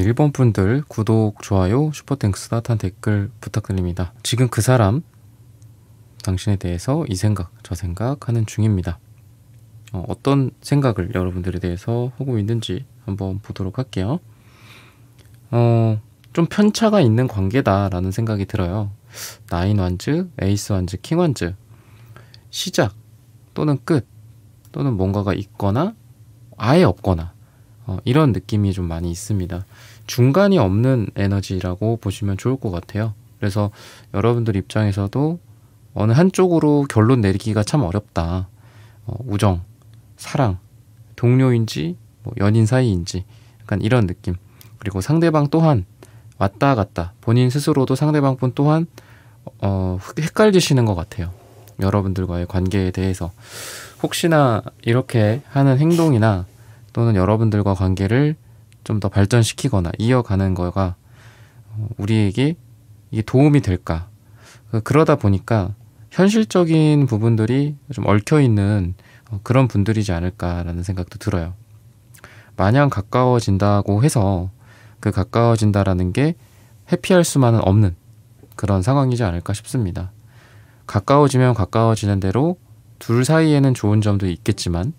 1번 분들 구독, 좋아요, 슈퍼땡스, 따뜻한 댓글 부탁드립니다. 지금 그 사람, 당신에 대해서 이 생각, 저 생각 하는 중입니다. 어떤 생각을 여러분들에 대해서 하고 있는지 한번 보도록 할게요. 좀 편차가 있는 관계다라는 생각이 들어요. 나인 완즈, 에이스 완즈, 킹 완즈. 시작 또는 끝 또는 뭔가가 있거나 아예 없거나 이런 느낌이 좀 많이 있습니다. 중간이 없는 에너지라고 보시면 좋을 것 같아요. 그래서 여러분들 입장에서도 어느 한쪽으로 결론 내리기가 참 어렵다. 우정, 사랑, 동료인지 연인 사이인지 약간 이런 느낌. 그리고 상대방 또한 왔다 갔다 본인 스스로도 상대방 분 또한 헷갈리시는 것 같아요. 여러분들과의 관계에 대해서 혹시나 이렇게 하는 행동이나 또는 여러분들과 관계를 좀 더 발전시키거나 이어가는 거가 우리에게 이게 도움이 될까? 그러다 보니까 현실적인 부분들이 좀 얽혀있는 그런 분들이지 않을까라는 생각도 들어요. 마냥 가까워진다고 해서 그 가까워진다라는 게 회피할 수만은 없는 그런 상황이지 않을까 싶습니다. 가까워지면 가까워지는 대로 둘 사이에는 좋은 점도 있겠지만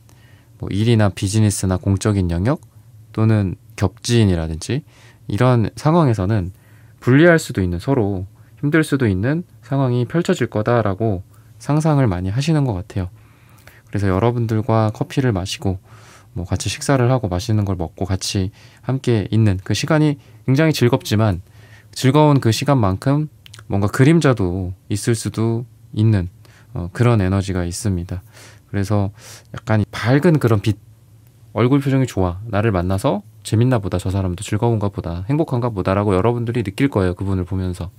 일이나 비즈니스나 공적인 영역 또는 겹지인이라든지 이런 상황에서는 불리할 수도 있는, 서로 힘들 수도 있는 상황이 펼쳐질 거다라고 상상을 많이 하시는 것 같아요. 그래서 여러분들과 커피를 마시고 같이 식사를 하고 맛있는 걸 먹고 같이 함께 있는 그 시간이 굉장히 즐겁지만 즐거운 그 시간만큼 뭔가 그림자도 있을 수도 있는 그런 에너지가 있습니다. 그래서 약간 밝은 그런 빛, 얼굴 표정이 좋아, 나를 만나서 재밌나 보다, 저 사람도 즐거운가 보다, 행복한가 보다라고 여러분들이 느낄 거예요. 그분을 보면서.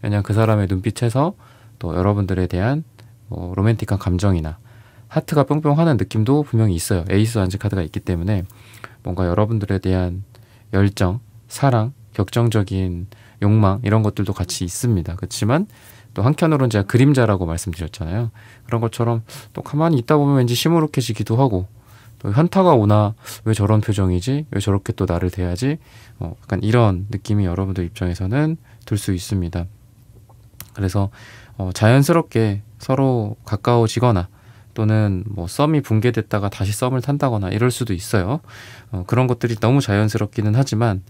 왜냐하면 그 사람의 눈빛에서 또 여러분들에 대한 로맨틱한 감정이나 하트가 뿅뿅 하는 느낌도 분명히 있어요. 에이스 완즈 카드가 있기 때문에 뭔가 여러분들에 대한 열정, 사랑, 격정적인 욕망 이런 것들도 같이 있습니다. 그렇지만 또 한켠으로는 제가 그림자라고 말씀드렸잖아요. 그런 것처럼 또 가만히 있다 보면 왠지 시무룩해지기도 하고 또 현타가 오나 왜 저런 표정이지? 왜 저렇게 또 나를 대하지? 약간 이런 느낌이 여러분들 입장에서는 들 수 있습니다. 그래서 자연스럽게 서로 가까워지거나 또는 썸이 붕괴됐다가 다시 썸을 탄다거나 이럴 수도 있어요. 그런 것들이 너무 자연스럽기는 하지만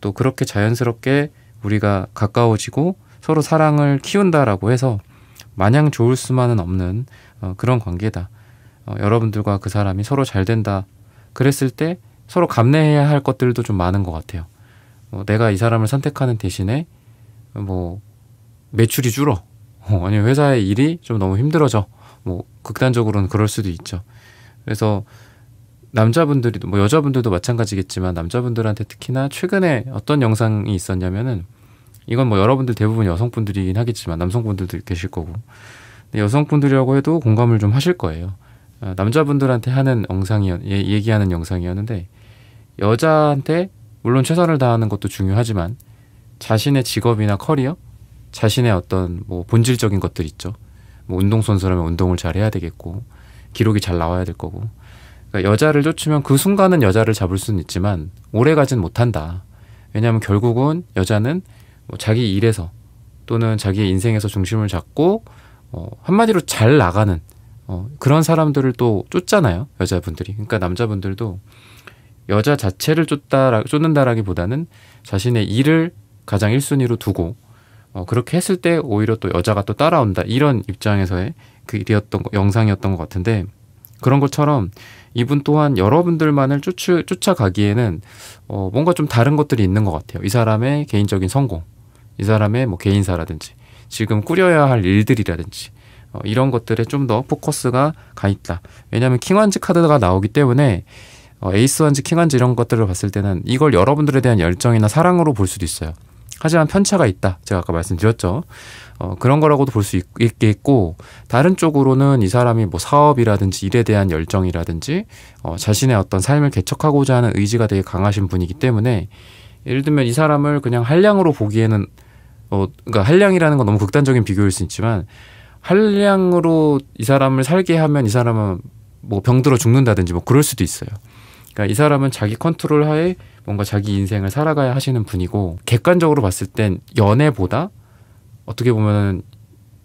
또 그렇게 자연스럽게 우리가 가까워지고 서로 사랑을 키운다라고 해서 마냥 좋을 수만은 없는 그런 관계다. 여러분들과 그 사람이 서로 잘 된다 그랬을 때 서로 감내해야 할 것들도 좀 많은 것 같아요. 내가 이 사람을 선택하는 대신에 매출이 줄어, 아니면 회사의 일이 좀 너무 힘들어져, 극단적으로는 그럴 수도 있죠. 그래서 남자분들이 여자분들도 마찬가지겠지만 남자분들한테 특히나 최근에 어떤 영상이 있었냐면은, 이건 여러분들 대부분 여성분들이긴 하겠지만 남성분들도 계실 거고, 근데 여성분들이라고 해도 공감을 좀 하실 거예요. 남자분들한테 하는 얘기하는 영상이었는데, 여자한테 물론 최선을 다하는 것도 중요하지만 자신의 직업이나 커리어, 자신의 어떤 본질적인 것들 있죠. 운동선수라면 운동을 잘 해야 되겠고 기록이 잘 나와야 될 거고, 그러니까 여자를 쫓으면 그 순간은 여자를 잡을 수는 있지만 오래 가진 못한다. 왜냐하면 결국은 여자는 자기 일에서 또는 자기의 인생에서 중심을 잡고 한마디로 잘 나가는 그런 사람들을 또 쫓잖아요, 여자분들이. 그러니까 남자분들도 여자 자체를 쫓는다라기보다는 자신의 일을 가장 1순위로 두고 그렇게 했을 때 오히려 또 여자가 또 따라온다, 이런 입장에서의 그 영상이었던 것 같은데, 그런 것처럼 이분 또한 여러분들만을 쫓아가기에는 뭔가 좀 다른 것들이 있는 것 같아요. 이 사람의 개인적인 성공, 이 사람의 개인사라든지 지금 꾸려야 할 일들이라든지 이런 것들에 좀 더 포커스가 가 있다. 왜냐하면 킹완즈 카드가 나오기 때문에 에이스 완즈, 킹완즈 이런 것들을 봤을 때는 이걸 여러분들에 대한 열정이나 사랑으로 볼 수도 있어요. 하지만 편차가 있다, 제가 아까 말씀드렸죠. 그런 거라고도 볼 수 있겠고, 다른 쪽으로는 이 사람이 사업이라든지 일에 대한 열정이라든지 자신의 어떤 삶을 개척하고자 하는 의지가 되게 강하신 분이기 때문에, 예를 들면 이 사람을 그냥 한량으로 보기에는 그러니까 한량이라는 건 너무 극단적인 비교일 수 있지만, 한량으로 이 사람을 살게 하면 이 사람은 병들어 죽는다든지 그럴 수도 있어요. 그러니까 이 사람은 자기 컨트롤 하에 뭔가 자기 인생을 살아가야 하시는 분이고, 객관적으로 봤을 땐 연애보다 어떻게 보면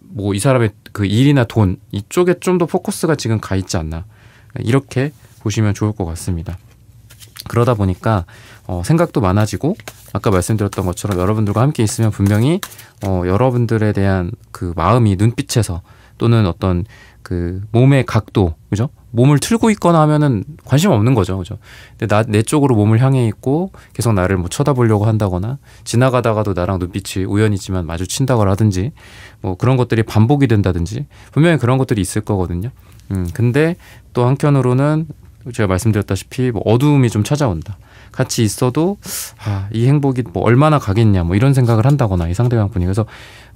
뭐 이 사람의 그 일이나 돈 이쪽에 좀 더 포커스가 지금 가 있지 않나, 이렇게 보시면 좋을 것 같습니다. 그러다 보니까 생각도 많아지고, 아까 말씀드렸던 것처럼 여러분들과 함께 있으면 분명히 여러분들에 대한 그 마음이 눈빛에서, 또는 어떤 그 몸의 각도, 그죠? 몸을 틀고 있거나 하면은 관심 없는 거죠, 그죠? 근데 내 쪽으로 몸을 향해 있고 계속 나를 뭐 쳐다보려고 한다거나, 지나가다가도 나랑 눈빛이 우연이지만 마주친다거나 하든지, 뭐 그런 것들이 반복이 된다든지, 분명히 그런 것들이 있을 거거든요. 근데 또 한편으로는 제가 말씀드렸다시피 뭐 어두움이 좀 찾아온다. 같이 있어도 이 행복이 뭐 얼마나 가겠냐, 뭐 이런 생각을 한다거나, 이 상대방 분이. 그래서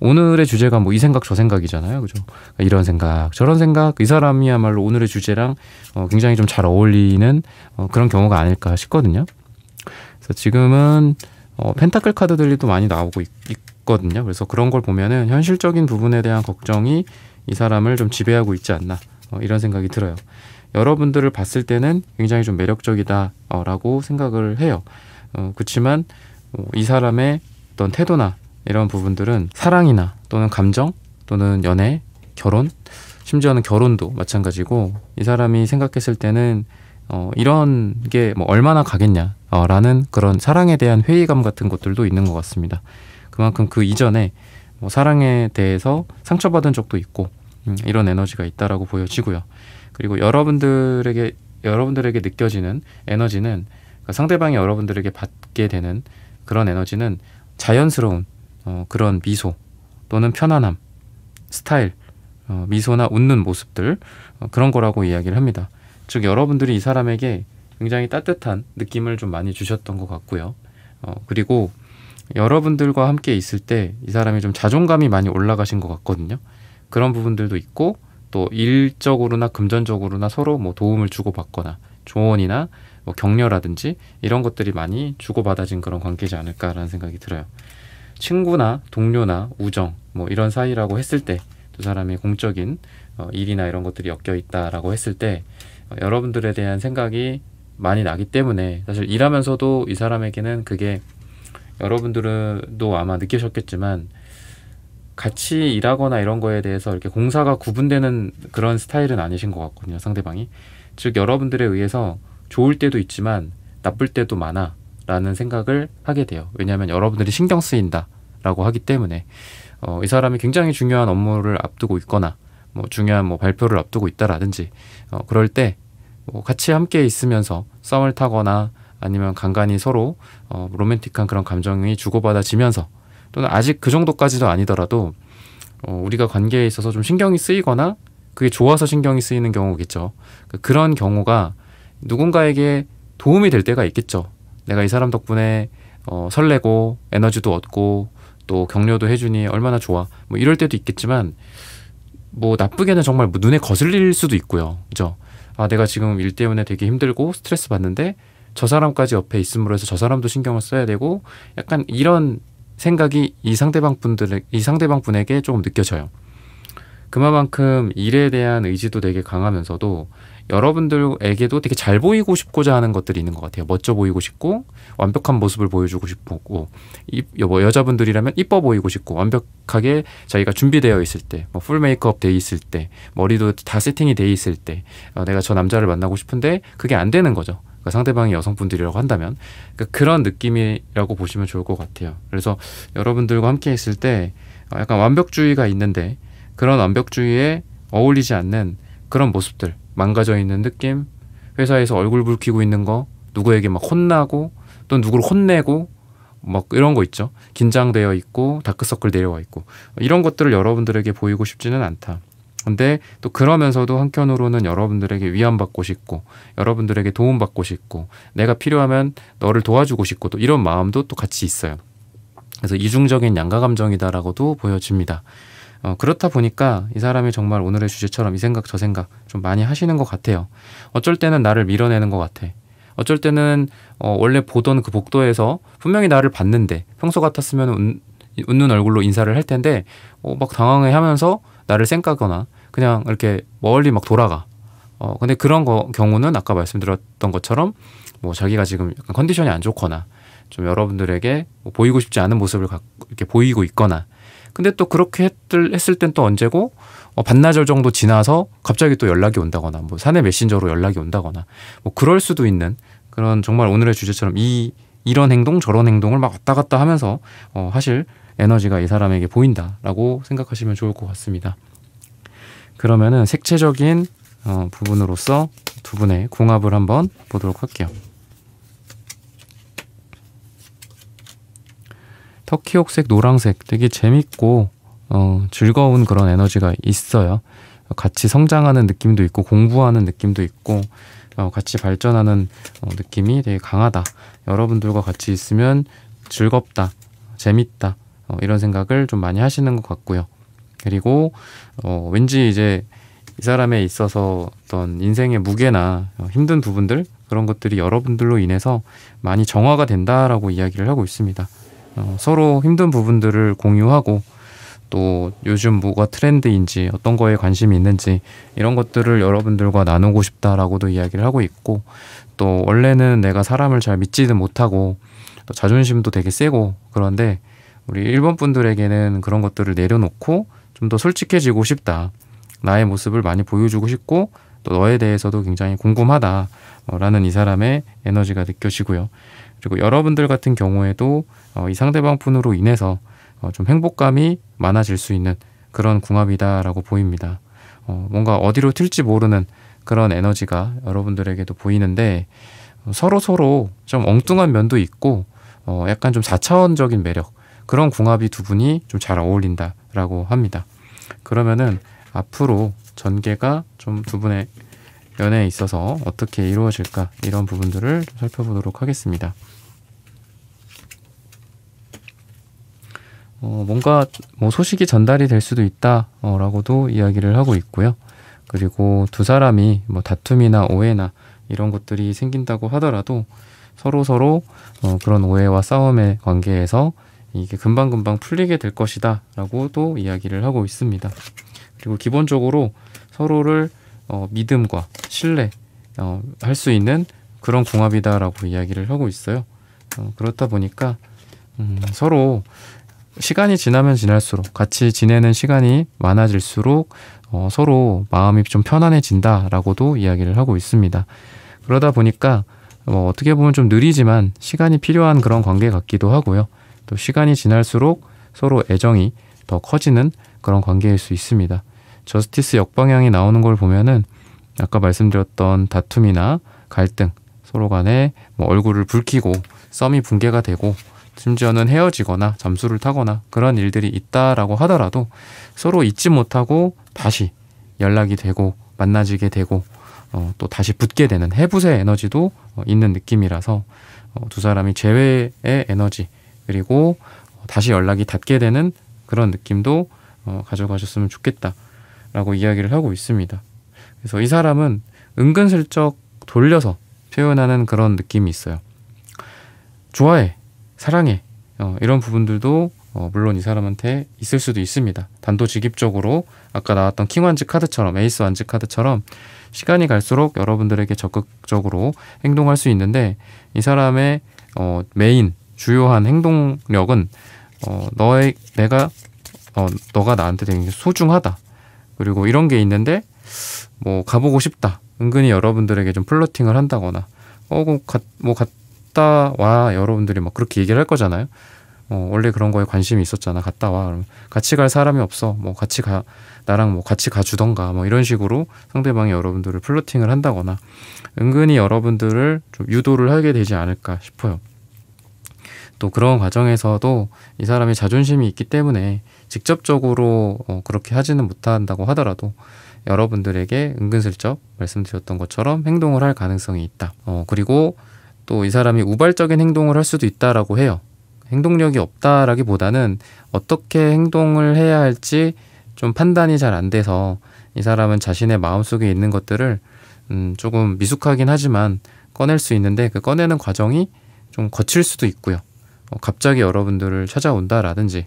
오늘의 주제가 뭐 이 생각 저 생각이잖아요, 그죠? 이런 생각 저런 생각, 이 사람이야말로 오늘의 주제랑 굉장히 좀 잘 어울리는 그런 경우가 아닐까 싶거든요. 그래서 지금은 펜타클 카드들이 또 많이 나오고 있거든요. 그래서 그런 걸 보면은 현실적인 부분에 대한 걱정이 이 사람을 좀 지배하고 있지 않나, 이런 생각이 들어요. 여러분들을 봤을 때는 굉장히 좀 매력적이다라고 생각을 해요. 그렇지만 이 사람의 어떤 태도나 이런 부분들은 사랑이나 또는 감정 또는 연애, 결혼, 심지어는 결혼도 마찬가지고, 이 사람이 생각했을 때는 이런 게 뭐 얼마나 가겠냐라는 그런 사랑에 대한 회의감 같은 것들도 있는 것 같습니다. 그만큼 그 이전에 뭐 사랑에 대해서 상처받은 적도 있고, 이런 에너지가 있다라고 보여지고요. 그리고 여러분들에게 느껴지는 에너지는, 그러니까 상대방이 여러분들에게 받게 되는 그런 에너지는 자연스러운 그런 미소 또는 편안함, 스타일, 미소나 웃는 모습들, 그런 거라고 이야기를 합니다. 즉 여러분들이 이 사람에게 굉장히 따뜻한 느낌을 좀 많이 주셨던 것 같고요. 그리고 여러분들과 함께 있을 때 이 사람이 좀 자존감이 많이 올라가신 것 같거든요. 그런 부분들도 있고, 또 일적으로나 금전적으로나 서로 뭐 도움을 주고받거나 조언이나 뭐 격려라든지 이런 것들이 많이 주고받아진 그런 관계지 않을까라는 생각이 들어요. 친구나 동료나 우정 뭐 이런 사이라고 했을 때, 두 사람의 공적인 일이나 이런 것들이 엮여 있다라고 했을 때 여러분들에 대한 생각이 많이 나기 때문에, 사실 일하면서도 이 사람에게는 그게, 여러분들도 아마 느끼셨겠지만 같이 일하거나 이런 거에 대해서 이렇게 공사가 구분되는 그런 스타일은 아니신 것 같거든요, 상대방이. 즉 여러분들에 의해서 좋을 때도 있지만 나쁠 때도 많아 라는 생각을 하게 돼요. 왜냐하면 여러분들이 신경 쓰인다 라고 하기 때문에. 이 사람이 굉장히 중요한 업무를 앞두고 있거나 뭐 중요한 뭐 발표를 앞두고 있다라든지, 그럴 때 뭐 같이 함께 있으면서 썸을 타거나 아니면 간간히 서로 로맨틱한 그런 감정이 주고받아지면서, 또는 아직 그 정도까지도 아니더라도 우리가 관계에 있어서 좀 신경이 쓰이거나 그게 좋아서 신경이 쓰이는 경우겠죠. 그런 경우가 누군가에게 도움이 될 때가 있겠죠. 내가 이 사람 덕분에 설레고 에너지도 얻고 또 격려도 해주니 얼마나 좋아, 뭐 이럴 때도 있겠지만, 뭐 나쁘게는 정말 눈에 거슬릴 수도 있고요, 그죠? 내가 지금 일 때문에 되게 힘들고 스트레스 받는데 저 사람까지 옆에 있음으로 해서 저 사람도 신경을 써야 되고, 약간 이런 생각이 이 상대방 분에게 조금 느껴져요. 그만큼 일에 대한 의지도 되게 강하면서도 여러분들에게도 되게 잘 보이고 싶고자 하는 것들이 있는 것 같아요. 멋져 보이고 싶고, 완벽한 모습을 보여주고 싶고, 뭐 여자분들이라면 이뻐 보이고 싶고, 완벽하게 자기가 준비되어 있을 때, 뭐 풀 메이크업 돼 있을 때, 머리도 다 세팅이 돼 있을 때, 내가 저 남자를 만나고 싶은데 그게 안 되는 거죠. 그러니까 상대방이 여성분들이라고 한다면, 그러니까 그런 느낌이라고 보시면 좋을 것 같아요. 그래서 여러분들과 함께 있을 때 약간 완벽주의가 있는데, 그런 완벽주의에 어울리지 않는 그런 모습들, 망가져 있는 느낌, 회사에서 얼굴 붉히고 있는 거, 누구에게 막 혼나고 또 누구를 혼내고 막 이런 거 있죠. 긴장되어 있고 다크서클 내려와 있고, 이런 것들을 여러분들에게 보이고 싶지는 않다. 근데 또 그러면서도 한편으로는 여러분들에게 위안받고 싶고, 여러분들에게 도움받고 싶고, 내가 필요하면 너를 도와주고 싶고, 또 이런 마음도 또 같이 있어요. 그래서 이중적인 양가 감정이다라고도 보여집니다. 그렇다 보니까 이 사람이 정말 오늘의 주제처럼 이 생각 저 생각 좀 많이 하시는 것 같아요. 어쩔 때는 나를 밀어내는 것 같아. 어쩔 때는 원래 보던 그 복도에서 분명히 나를 봤는데, 평소 같았으면 웃는 얼굴로 인사를 할 텐데 막 당황해 하면서 나를 쌩까거나 그냥 이렇게 멀리 막 돌아가. 근데 그런 경우는 아까 말씀드렸던 것처럼 뭐 자기가 지금 약간 컨디션이 안 좋거나 좀 여러분들에게 뭐 보이고 싶지 않은 모습을 이렇게 보이고 있거나, 근데 또 그렇게 했을 땐 또 언제고 반나절 정도 지나서 갑자기 또 연락이 온다거나 뭐 사내 메신저로 연락이 온다거나 뭐 그럴 수도 있는 그런, 정말 오늘의 주제처럼 이런 행동 저런 행동을 막 왔다 갔다 하면서 하실 에너지가 이 사람에게 보인다라고 생각하시면 좋을 것 같습니다. 그러면은 색채적인 부분으로서 두 분의 궁합을 한번 보도록 할게요. 터키옥색, 노랑색 되게 재밌고 즐거운 그런 에너지가 있어요. 같이 성장하는 느낌도 있고 공부하는 느낌도 있고 같이 발전하는 느낌이 되게 강하다. 여러분들과 같이 있으면 즐겁다, 재밌다, 이런 생각을 좀 많이 하시는 것 같고요. 그리고 왠지 이제 이 사람에 있어서 어떤 인생의 무게나 힘든 부분들, 그런 것들이 여러분들로 인해서 많이 정화가 된다라고 이야기를 하고 있습니다. 서로 힘든 부분들을 공유하고 또 요즘 뭐가 트렌드인지 어떤 거에 관심이 있는지 이런 것들을 여러분들과 나누고 싶다라고도 이야기를 하고 있고, 또 원래는 내가 사람을 잘 믿지는 못하고 또 자존심도 되게 세고 그런데 우리 일본 분들에게는 그런 것들을 내려놓고 좀 더 솔직해지고 싶다, 나의 모습을 많이 보여주고 싶고 또 너에 대해서도 굉장히 궁금하다 라는 이 사람의 에너지가 느껴지고요. 그리고 여러분들 같은 경우에도 이 상대방 분으로 인해서 좀 행복감이 많아질 수 있는 그런 궁합이다라고 보입니다. 뭔가 어디로 튈지 모르는 그런 에너지가 여러분들에게도 보이는데 서로 좀 엉뚱한 면도 있고 약간 좀 4차원적인 매력, 그런 궁합이 두 분이 좀 잘 어울린다라고 합니다. 그러면은 앞으로 전개가 좀 두 분의 연애에 있어서 어떻게 이루어질까, 이런 부분들을 좀 살펴보도록 하겠습니다. 뭔가 뭐 소식이 전달이 될 수도 있다 라고도 이야기를 하고 있고요. 그리고 두 사람이 뭐 다툼이나 오해나 이런 것들이 생긴다고 하더라도 서로 그런 오해와 싸움의 관계에서 이게 금방금방 풀리게 될 것이다 라고도 이야기를 하고 있습니다. 그리고 기본적으로 서로를 믿음과 신뢰 할 수 있는 그런 궁합이다라고 이야기를 하고 있어요. 그렇다 보니까 서로 시간이 지나면 지날수록, 같이 지내는 시간이 많아질수록 서로 마음이 좀 편안해진다라고도 이야기를 하고 있습니다. 그러다 보니까 어떻게 보면 좀 느리지만 시간이 필요한 그런 관계 같기도 하고요. 또 시간이 지날수록 서로 애정이 더 커지는 그런 관계일 수 있습니다. 저스티스 역방향이 나오는 걸 보면은 아까 말씀드렸던 다툼이나 갈등, 서로 간에 뭐 얼굴을 붉히고 썸이 붕괴가 되고 심지어는 헤어지거나 잠수를 타거나 그런 일들이 있다라고 하더라도 서로 잊지 못하고 다시 연락이 되고 만나지게 되고 또 다시 붙게 되는 해부세 에너지도 있는 느낌이라서 두 사람이 재회의 에너지, 그리고 다시 연락이 닿게 되는 그런 느낌도 가져가셨으면 좋겠다라고 이야기를 하고 있습니다. 그래서 이 사람은 은근슬쩍 돌려서 표현하는 그런 느낌이 있어요. 좋아해, 사랑해, 이런 부분들도 물론 이 사람한테 있을 수도 있습니다. 단도직입적으로 아까 나왔던 킹완즈 카드처럼, 에이스 완즈 카드처럼 시간이 갈수록 여러분들에게 적극적으로 행동할 수 있는데, 이 사람의 메인 주요한 행동력은 너가 나한테 되게 소중하다, 그리고 이런 게 있는데 뭐 가보고 싶다, 은근히 여러분들에게 좀 플러팅을 한다거나 갔다 와, 여러분들이 막 그렇게 얘기를 할 거잖아요. 원래 그런 거에 관심이 있었잖아, 갔다 와. 그러면 같이 갈 사람이 없어, 뭐 같이 가, 나랑 뭐 같이 가주던가, 뭐 이런 식으로 상대방이 여러분들을 플러팅을 한다거나 은근히 여러분들을 좀 유도를 하게 되지 않을까 싶어요. 또 그런 과정에서도 이 사람이 자존심이 있기 때문에 직접적으로 그렇게 하지는 못한다고 하더라도 여러분들에게 은근슬쩍 말씀드렸던 것처럼 행동을 할 가능성이 있다. 그리고 또 이 사람이 우발적인 행동을 할 수도 있다라고 해요. 행동력이 없다라기보다는 어떻게 행동을 해야 할지 좀 판단이 잘 안 돼서 이 사람은 자신의 마음속에 있는 것들을 조금 미숙하긴 하지만 꺼낼 수 있는데, 그 꺼내는 과정이 좀 거칠 수도 있고요. 갑자기 여러분들을 찾아온다라든지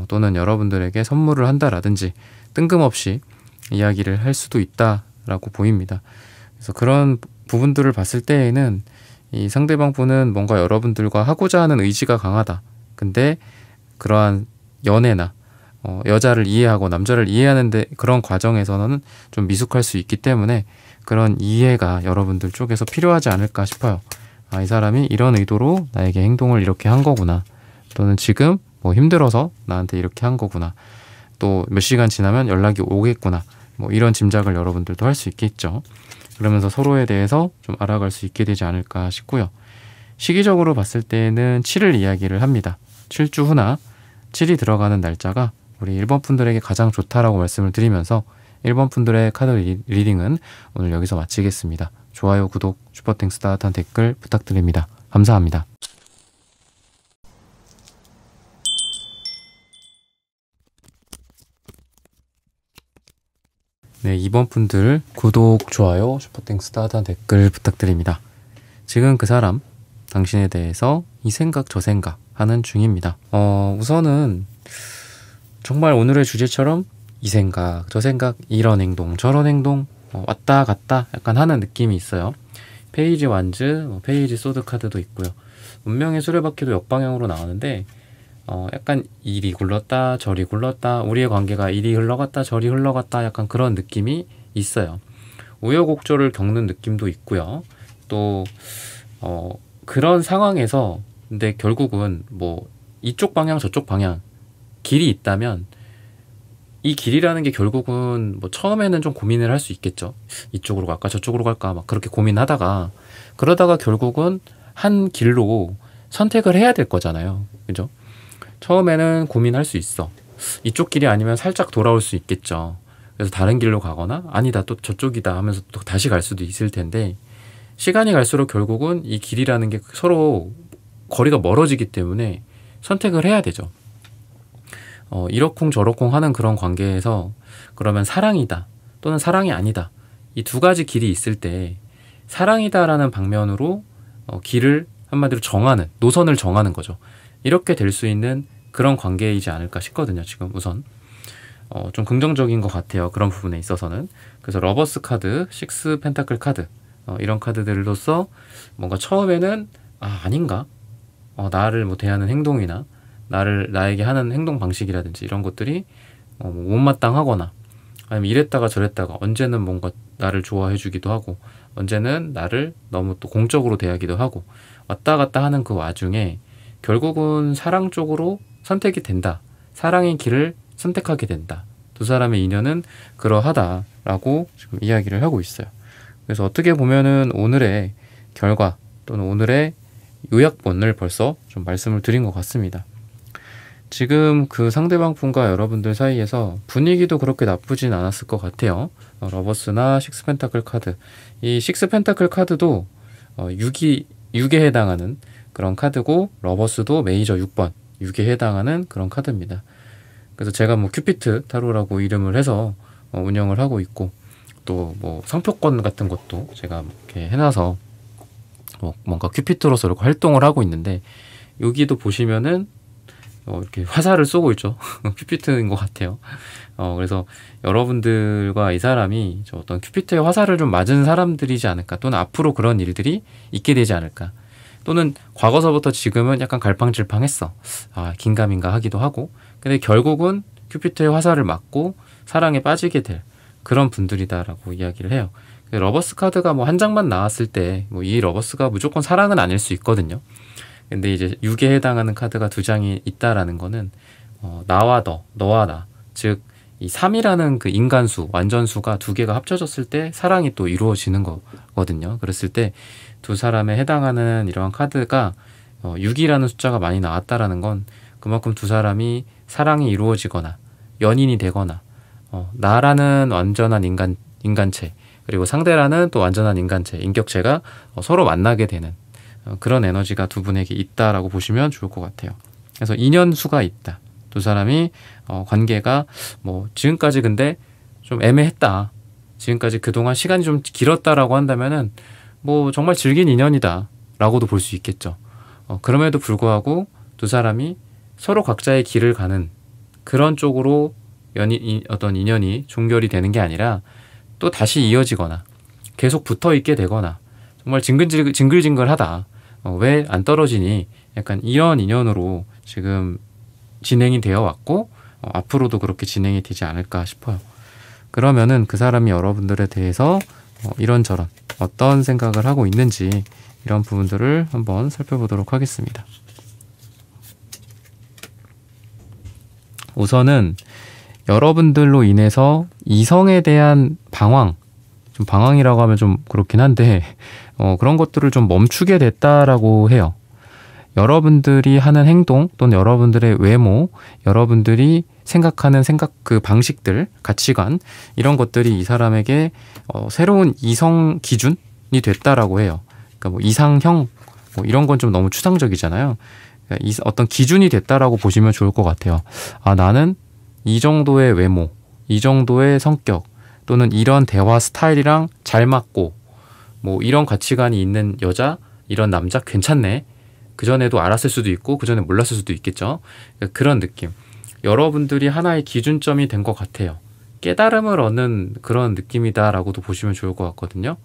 또는 여러분들에게 선물을 한다라든지 뜬금없이 이야기를 할 수도 있다라고 보입니다. 그래서 그런 부분들을 봤을 때에는 이 상대방 분은 뭔가 여러분들과 하고자 하는 의지가 강하다. 근데 그러한 연애나 여자를 이해하고 남자를 이해하는데 그런 과정에서는 좀 미숙할 수 있기 때문에 그런 이해가 여러분들 쪽에서 필요하지 않을까 싶어요. 아, 이 사람이 이런 의도로 나에게 행동을 이렇게 한 거구나. 또는 지금 뭐 힘들어서 나한테 이렇게 한 거구나. 또 몇 시간 지나면 연락이 오겠구나. 뭐 이런 짐작을 여러분들도 할 수 있겠죠. 그러면서 서로에 대해서 좀 알아갈 수 있게 되지 않을까 싶고요. 시기적으로 봤을 때는 7을 이야기를 합니다. 7주 후나 7이 들어가는 날짜가 우리 1번 분들에게 가장 좋다라고 말씀을 드리면서 1번 분들의 카드 리딩은 오늘 여기서 마치겠습니다. 좋아요, 구독, 슈퍼땡스 따뜻한 댓글 부탁드립니다. 감사합니다. 네, 2번 분들 구독, 좋아요, 슈퍼땡스 따뜻한 댓글 부탁드립니다. 지금 그 사람, 당신에 대해서 이 생각 저 생각 하는 중입니다. 우선은 정말 오늘의 주제처럼 이 생각 저 생각 이런 행동 저런 행동 왔다 갔다 약간 하는 느낌이 있어요. 페이지 완즈, 페이지 소드 카드도 있고요. 운명의 수레바퀴도 역방향으로 나오는데 약간 이리 굴렀다 저리 굴렀다 우리의 관계가 이리 흘러갔다 저리 흘러갔다 약간 그런 느낌이 있어요. 우여곡절을 겪는 느낌도 있고요. 또 그런 상황에서 근데 결국은 뭐 이쪽 방향 저쪽 방향 길이 있다면 이 길이라는 게 결국은 뭐 처음에는 좀 고민을 할 수 있겠죠. 이쪽으로 갈까 저쪽으로 갈까 막 그렇게 고민하다가 그러다가 결국은 한 길로 선택을 해야 될 거잖아요. 그죠? 처음에는 고민할 수 있어. 이쪽 길이 아니면 살짝 돌아올 수 있겠죠. 그래서 다른 길로 가거나 아니다 또 저쪽이다 하면서 또 다시 갈 수도 있을 텐데 시간이 갈수록 결국은 이 길이라는 게 서로 거리가 멀어지기 때문에 선택을 해야 되죠. 이러쿵 저러쿵 하는 그런 관계에서 그러면 사랑이다 또는 사랑이 아니다 이 두 가지 길이 있을 때 사랑이다라는 방면으로 길을 한마디로 정하는 노선을 정하는 거죠. 이렇게 될 수 있는 그런 관계이지 않을까 싶거든요. 지금 우선 좀 긍정적인 것 같아요. 그런 부분에 있어서는. 그래서 러버스 카드, 식스 펜타클 카드 이런 카드들로서 뭔가 처음에는 아닌가? 나를 뭐 대하는 행동이나 나에게 하는 행동 방식이라든지 이런 것들이 못마땅하거나 아니면 이랬다가 저랬다가 언제는 뭔가 나를 좋아해 주기도 하고 언제는 나를 너무 또 공적으로 대하기도 하고 왔다 갔다 하는 그 와중에 결국은 사랑 쪽으로 선택이 된다. 사랑의 길을 선택하게 된다. 두 사람의 인연은 그러하다라고 지금 이야기를 하고 있어요. 그래서 어떻게 보면은 오늘의 결과 또는 오늘의 요약본을 벌써 좀 말씀을 드린 것 같습니다. 지금 그 상대방 분과 여러분들 사이에서 분위기도 그렇게 나쁘진 않았을 것 같아요. 러버스나 식스 펜타클 카드. 이 식스 펜타클 카드도 6에 해당하는 그런 카드고 러버스도 메이저 6번 6에 해당하는 그런 카드입니다. 그래서 제가 뭐 큐피트 타로라고 이름을 해서 운영을 하고 있고 또 뭐 상표권 같은 것도 제가 이렇게 해놔서 뭔가 큐피트로서 이렇게 활동을 하고 있는데 여기도 보시면은 이렇게 화살을 쏘고 있죠. 큐피트인 것 같아요. 그래서 여러분들과 이 사람이 어떤 큐피트의 화살을 좀 맞은 사람들이지 않을까 또는 앞으로 그런 일들이 있게 되지 않을까 또는 과거서부터 지금은 약간 갈팡질팡했어. 긴가민가 하기도 하고 근데 결국은 큐피트의 화살을 맞고 사랑에 빠지게 될 그런 분들이다라고 이야기를 해요. 러버스 카드가 뭐 한 장만 나왔을 때 뭐 이 러버스가 무조건 사랑은 아닐 수 있거든요. 근데 이제 6에 해당하는 카드가 두 장이 있다라는 거는 나와 너와 나, 즉 이 3이라는 그 인간수, 완전수가 두 개가 합쳐졌을 때 사랑이 또 이루어지는 거거든요. 그랬을 때 두 사람에 해당하는 이러한 카드가 6이라는 숫자가 많이 나왔다라는 건 그만큼 두 사람이 사랑이 이루어지거나 연인이 되거나 나라는 완전한 인간체 그리고 상대라는 또 완전한 인간체, 인격체가 서로 만나게 되는 그런 에너지가 두 분에게 있다라고 보시면 좋을 것 같아요. 그래서 인연수가 있다. 두 사람이 관계가 뭐 지금까지 근데 좀 애매했다. 지금까지 그동안 시간이 좀 길었다라고 한다면은 뭐 정말 질긴 인연이다 라고도 볼 수 있겠죠. 그럼에도 불구하고 두 사람이 서로 각자의 길을 가는 그런 쪽으로 어떤 인연이 종결이 되는 게 아니라 또 다시 이어지거나 계속 붙어 있게 되거나 정말 징글징글하다. 왜 안 떨어지니? 약간 이런 인연으로 지금 진행이 되어 왔고 앞으로도 그렇게 진행이 되지 않을까 싶어요. 그러면은 그 사람이 여러분들에 대해서 이런저런 어떤 생각을 하고 있는지 이런 부분들을 한번 살펴보도록 하겠습니다. 우선은 여러분들로 인해서 이성에 대한 방황, 좀 방황이라고 하면 좀 그렇긴 한데 그런 것들을 좀 멈추게 됐다라고 해요. 여러분들이 하는 행동 또는 여러분들의 외모, 여러분들이 생각하는 그 방식들, 가치관 이런 것들이 이 사람에게 새로운 이성 기준이 됐다라고 해요. 그러니까 뭐 이상형 뭐 이런 건 좀 너무 추상적이잖아요. 그러니까 어떤 기준이 됐다라고 보시면 좋을 것 같아요. 아, 나는 이 정도의 외모, 이 정도의 성격 또는 이런 대화 스타일이랑 잘 맞고 뭐 이런 가치관이 있는 여자, 이런 남자 괜찮네. 그전에도 알았을 수도 있고 그전에 몰랐을 수도 있겠죠. 그러니까 그런 느낌. 여러분들이 하나의 기준점이 된 것 같아요. 깨달음을 얻는 그런 느낌이다라고도 보시면 좋을 것 같거든요.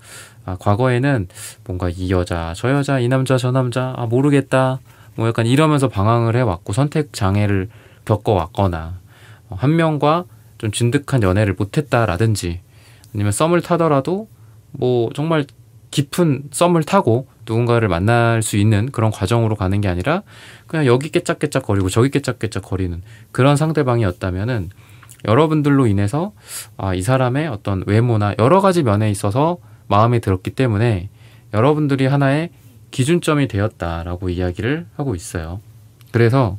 과거에는 뭔가 이 여자, 저 여자, 이 남자, 저 남자, 모르겠다. 뭐 약간 이러면서 방황을 해왔고 선택 장애를 겪어왔거나 한 명과 좀 진득한 연애를 못했다라든지 아니면 썸을 타더라도 뭐 정말 깊은 썸을 타고 누군가를 만날 수 있는 그런 과정으로 가는 게 아니라 그냥 여기 깨짝깨짝 거리고 저기 깨짝깨짝 거리는 그런 상대방이었다면은 여러분들로 인해서 이 사람의 어떤 외모나 여러 가지 면에 있어서 마음에 들었기 때문에 여러분들이 하나의 기준점이 되었다라고 이야기를 하고 있어요. 그래서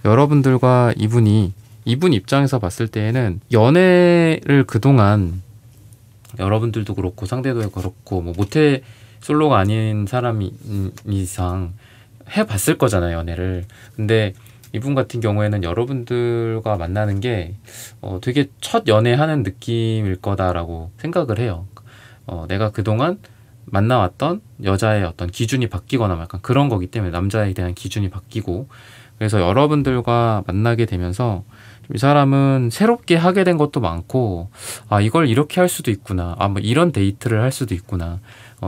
여러분들과 이분 입장에서 봤을 때에는 연애를 그동안 여러분들도 그렇고 상대도 그렇고 뭐 모태 솔로가 아닌 사람이 이상 해봤을 거잖아요, 연애를. 근데 이분 같은 경우에는 여러분들과 만나는 게 되게 첫 연애하는 느낌일 거다라고 생각을 해요. 내가 그동안 만나왔던 여자의 어떤 기준이 바뀌거나 약간 그런 거기 때문에 남자에 대한 기준이 바뀌고 그래서 여러분들과 만나게 되면서 이 사람은 새롭게 하게 된 것도 많고 이걸 이렇게 할 수도 있구나. 뭐 이런 데이트를 할 수도 있구나.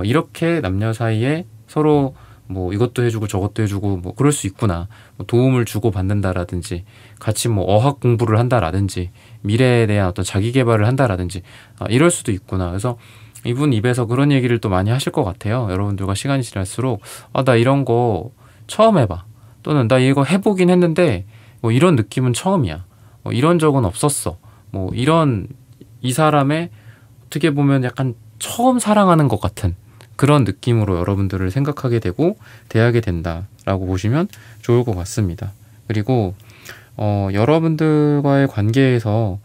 이렇게 남녀 사이에 서로 뭐 이것도 해주고 저것도 해주고 뭐 그럴 수 있구나. 뭐 도움을 주고 받는다라든지 같이 뭐 어학 공부를 한다라든지 미래에 대한 어떤 자기 개발을 한다라든지 이럴 수도 있구나. 그래서 이분 입에서 그런 얘기를 또 많이 하실 것 같아요. 여러분들과 시간이 지날수록 나 이런 거 처음 해봐. 또는 나 이거 해보긴 했는데 뭐 이런 느낌은 처음이야. 이런 적은 없었어. 뭐 이런 이 사람의 어떻게 보면 약간 처음 사랑하는 것 같은 그런 느낌으로 여러분들을 생각하게 되고 대하게 된다라고 보시면 좋을 것 같습니다. 그리고 여러분들과의 관계에서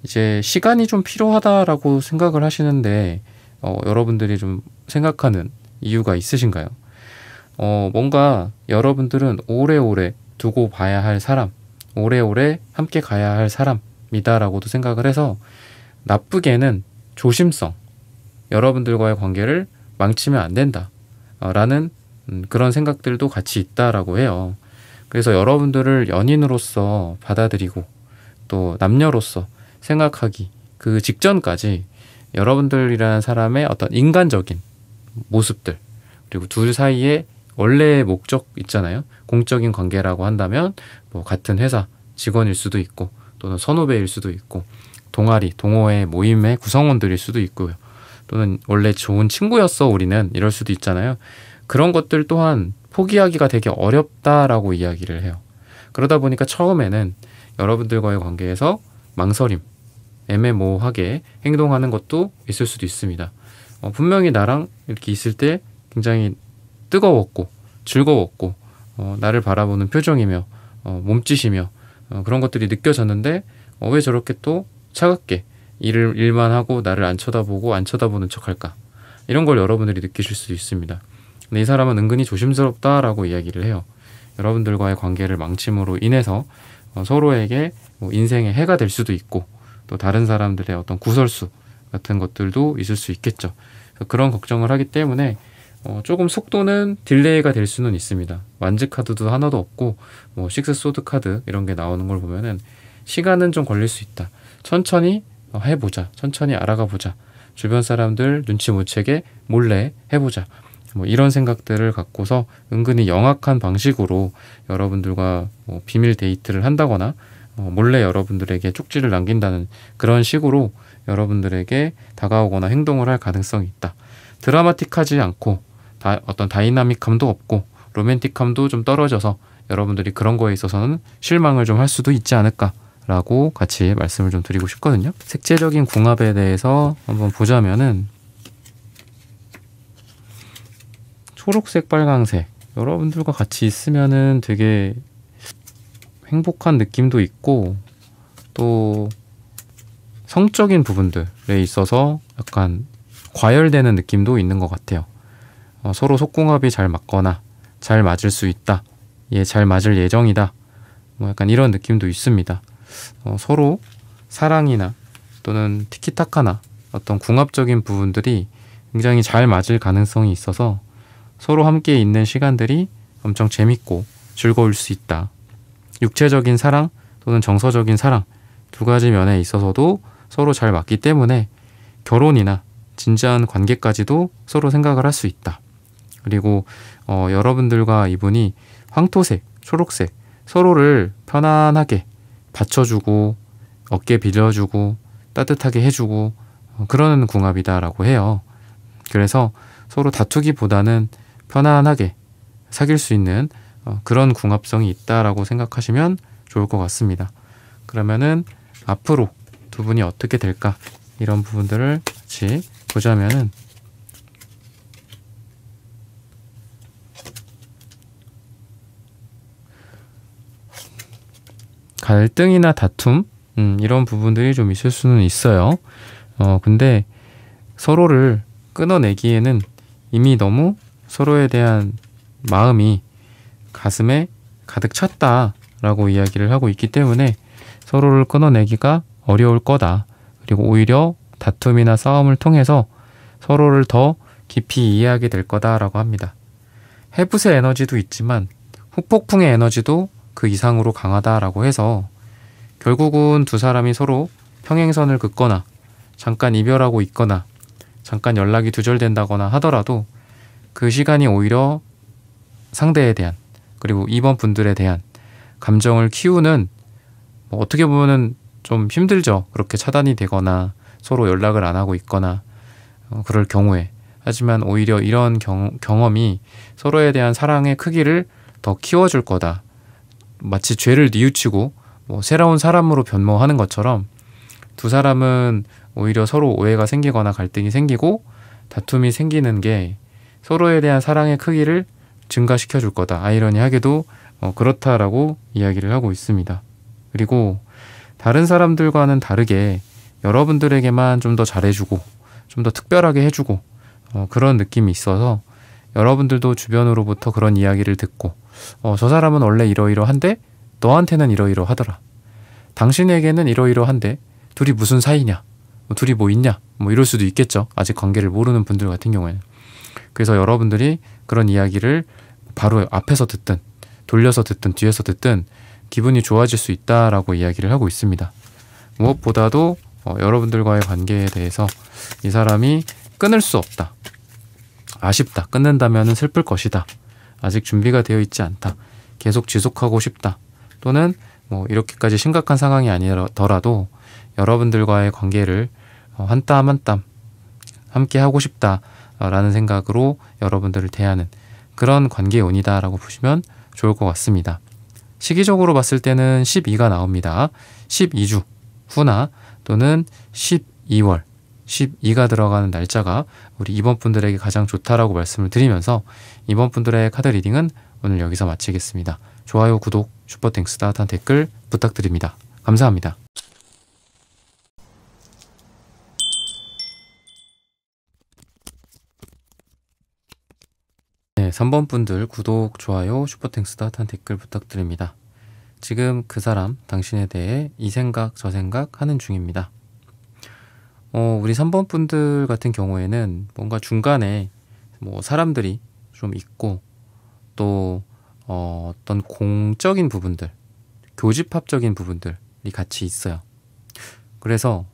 이제 시간이 좀 필요하다라고 생각을 하시는데 여러분들이 좀 생각하는 이유가 있으신가요? 뭔가 여러분들은 오래오래 두고 봐야 할 사람, 오래오래 함께 가야 할 사람이다라고도 생각을 해서 나쁘게는 조심성, 여러분들과의 관계를 망치면 안 된다 라는 그런 생각들도 같이 있다라고 해요. 그래서 여러분들을 연인으로서 받아들이고 또 남녀로서 생각하기 그 직전까지 여러분들이라는 사람의 어떤 인간적인 모습들 그리고 둘 사이에 원래의 목적 있잖아요. 공적인 관계라고 한다면 뭐 같은 회사 직원일 수도 있고 또는 선후배일 수도 있고 동아리, 동호회 모임의 구성원들일 수도 있고요. 또는 원래 좋은 친구였어 우리는 이럴 수도 있잖아요. 그런 것들 또한 포기하기가 되게 어렵다라고 이야기를 해요. 그러다 보니까 처음에는 여러분들과의 관계에서 망설임, 애매모호하게 행동하는 것도 있을 수도 있습니다. 분명히 나랑 이렇게 있을 때 굉장히 뜨거웠고 즐거웠고 나를 바라보는 표정이며 몸짓이며 그런 것들이 느껴졌는데 왜 저렇게 또 차갑게 일만 하고 나를 안 쳐다보고 안 쳐다보는 척할까? 이런 걸 여러분들이 느끼실 수 있습니다. 근데 이 사람은 은근히 조심스럽다라고 이야기를 해요. 여러분들과의 관계를 망침으로 인해서 서로에게 뭐 인생의 해가 될 수도 있고 또 다른 사람들의 어떤 구설수 같은 것들도 있을 수 있겠죠. 그런 걱정을 하기 때문에 조금 속도는 딜레이가 될 수는 있습니다. 완즈 카드도 하나도 없고 뭐 식스 소드 카드 이런 게 나오는 걸 보면은 시간은 좀 걸릴 수 있다. 천천히 해보자. 천천히 알아가 보자. 주변 사람들 눈치 못 채게 몰래 해보자. 뭐 이런 생각들을 갖고서 은근히 영악한 방식으로 여러분들과 뭐 비밀 데이트를 한다거나 몰래 여러분들에게 쪽지를 남긴다는 그런 식으로 여러분들에게 다가오거나 행동을 할 가능성이 있다. 드라마틱하지 않고 어떤 다이나믹함도 없고 로맨틱함도 좀 떨어져서 여러분들이 그런 거에 있어서는 실망을 좀 할 수도 있지 않을까라고 같이 말씀을 좀 드리고 싶거든요. 색채적인 궁합에 대해서 한번 보자면은 초록색, 빨강색 여러분들과 같이 있으면은 되게 행복한 느낌도 있고 또 성적인 부분들에 있어서 약간 과열되는 느낌도 있는 것 같아요. 서로 속궁합이 잘 맞거나 잘 맞을 수 있다. 잘 맞을 예정이다. 뭐 약간 이런 느낌도 있습니다. 서로 사랑이나 또는 티키타카나 어떤 궁합적인 부분들이 굉장히 잘 맞을 가능성이 있어서 서로 함께 있는 시간들이 엄청 재밌고 즐거울 수 있다. 육체적인 사랑 또는 정서적인 사랑 두 가지 면에 있어서도 서로 잘 맞기 때문에 결혼이나 진지한 관계까지도 서로 생각을 할 수 있다. 그리고 여러분들과 이분이 황토색, 초록색 서로를 편안하게 받쳐주고 어깨 빌려주고 따뜻하게 해주고 그러는 궁합이다라고 해요. 그래서 서로 다투기보다는 편안하게 사귈 수 있는 그런 궁합성이 있다라고 생각하시면 좋을 것 같습니다. 그러면은 앞으로 두 분이 어떻게 될까 이런 부분들을 같이 보자면은 갈등이나 다툼 이런 부분들이 좀 있을 수는 있어요. 근데 서로를 끊어내기에는 이미 너무 서로에 대한 마음이 가슴에 가득 찼다라고 이야기를 하고 있기 때문에 서로를 끊어내기가 어려울 거다. 그리고 오히려 다툼이나 싸움을 통해서 서로를 더 깊이 이해하게 될 거다라고 합니다. 해붓의 에너지도 있지만 후폭풍의 에너지도 그 이상으로 강하다라고 해서 결국은 두 사람이 서로 평행선을 긋거나 잠깐 이별하고 있거나 잠깐 연락이 두절된다거나 하더라도 그 시간이 오히려 상대에 대한 그리고 이번 분들에 대한 감정을 키우는 뭐 어떻게 보면은 좀 힘들죠. 그렇게 차단이 되거나 서로 연락을 안 하고 있거나 그럴 경우에. 하지만 오히려 이런 경험이 서로에 대한 사랑의 크기를 더 키워줄 거다. 마치 죄를 뉘우치고 뭐 새로운 사람으로 변모하는 것처럼 두 사람은 오히려 서로 오해가 생기거나 갈등이 생기고 다툼이 생기는 게 서로에 대한 사랑의 크기를 증가시켜 줄 거다. 아이러니하게도 그렇다라고 이야기를 하고 있습니다. 그리고 다른 사람들과는 다르게 여러분들에게만 좀 더 잘해주고 좀 더 특별하게 해주고 그런 느낌이 있어서 여러분들도 주변으로부터 그런 이야기를 듣고 저 사람은 원래 이러이러한데 너한테는 이러이러하더라. 당신에게는 이러이러한데 둘이 무슨 사이냐? 둘이 뭐 있냐? 뭐 이럴 수도 있겠죠. 아직 관계를 모르는 분들 같은 경우에는. 그래서 여러분들이 그런 이야기를 바로 앞에서 듣든 돌려서 듣든 뒤에서 듣든 기분이 좋아질 수 있다라고 이야기를 하고 있습니다. 무엇보다도 여러분들과의 관계에 대해서 이 사람이 끊을 수 없다. 아쉽다. 끊는다면 슬플 것이다. 아직 준비가 되어 있지 않다. 계속 지속하고 싶다. 또는 뭐 이렇게까지 심각한 상황이 아니더라도 여러분들과의 관계를 한 땀 한 땀 함께 하고 싶다라는 생각으로 여러분들을 대하는 그런 관계운이다라고 보시면 좋을 것 같습니다. 시기적으로 봤을 때는 12가 나옵니다. 12주 후나 또는 12월 12가 들어가는 날짜가 우리 이번 분들에게 가장 좋다라고 말씀을 드리면서 이번 분들의 카드 리딩은 오늘 여기서 마치겠습니다. 좋아요, 구독, 슈퍼땡스, 따뜻한 댓글 부탁드립니다. 감사합니다. 네, 3번 분들 구독, 좋아요, 슈퍼땡스, 따뜻한 댓글 부탁드립니다. 지금 그 사람, 당신에 대해 이 생각, 저 생각 하는 중입니다. 우리 3번 분들 같은 경우에는 뭔가 중간에 뭐 사람들이 좀 있고 또 어떤 공적인 부분들, 교집합적인 부분들이 같이 있어요. 그래서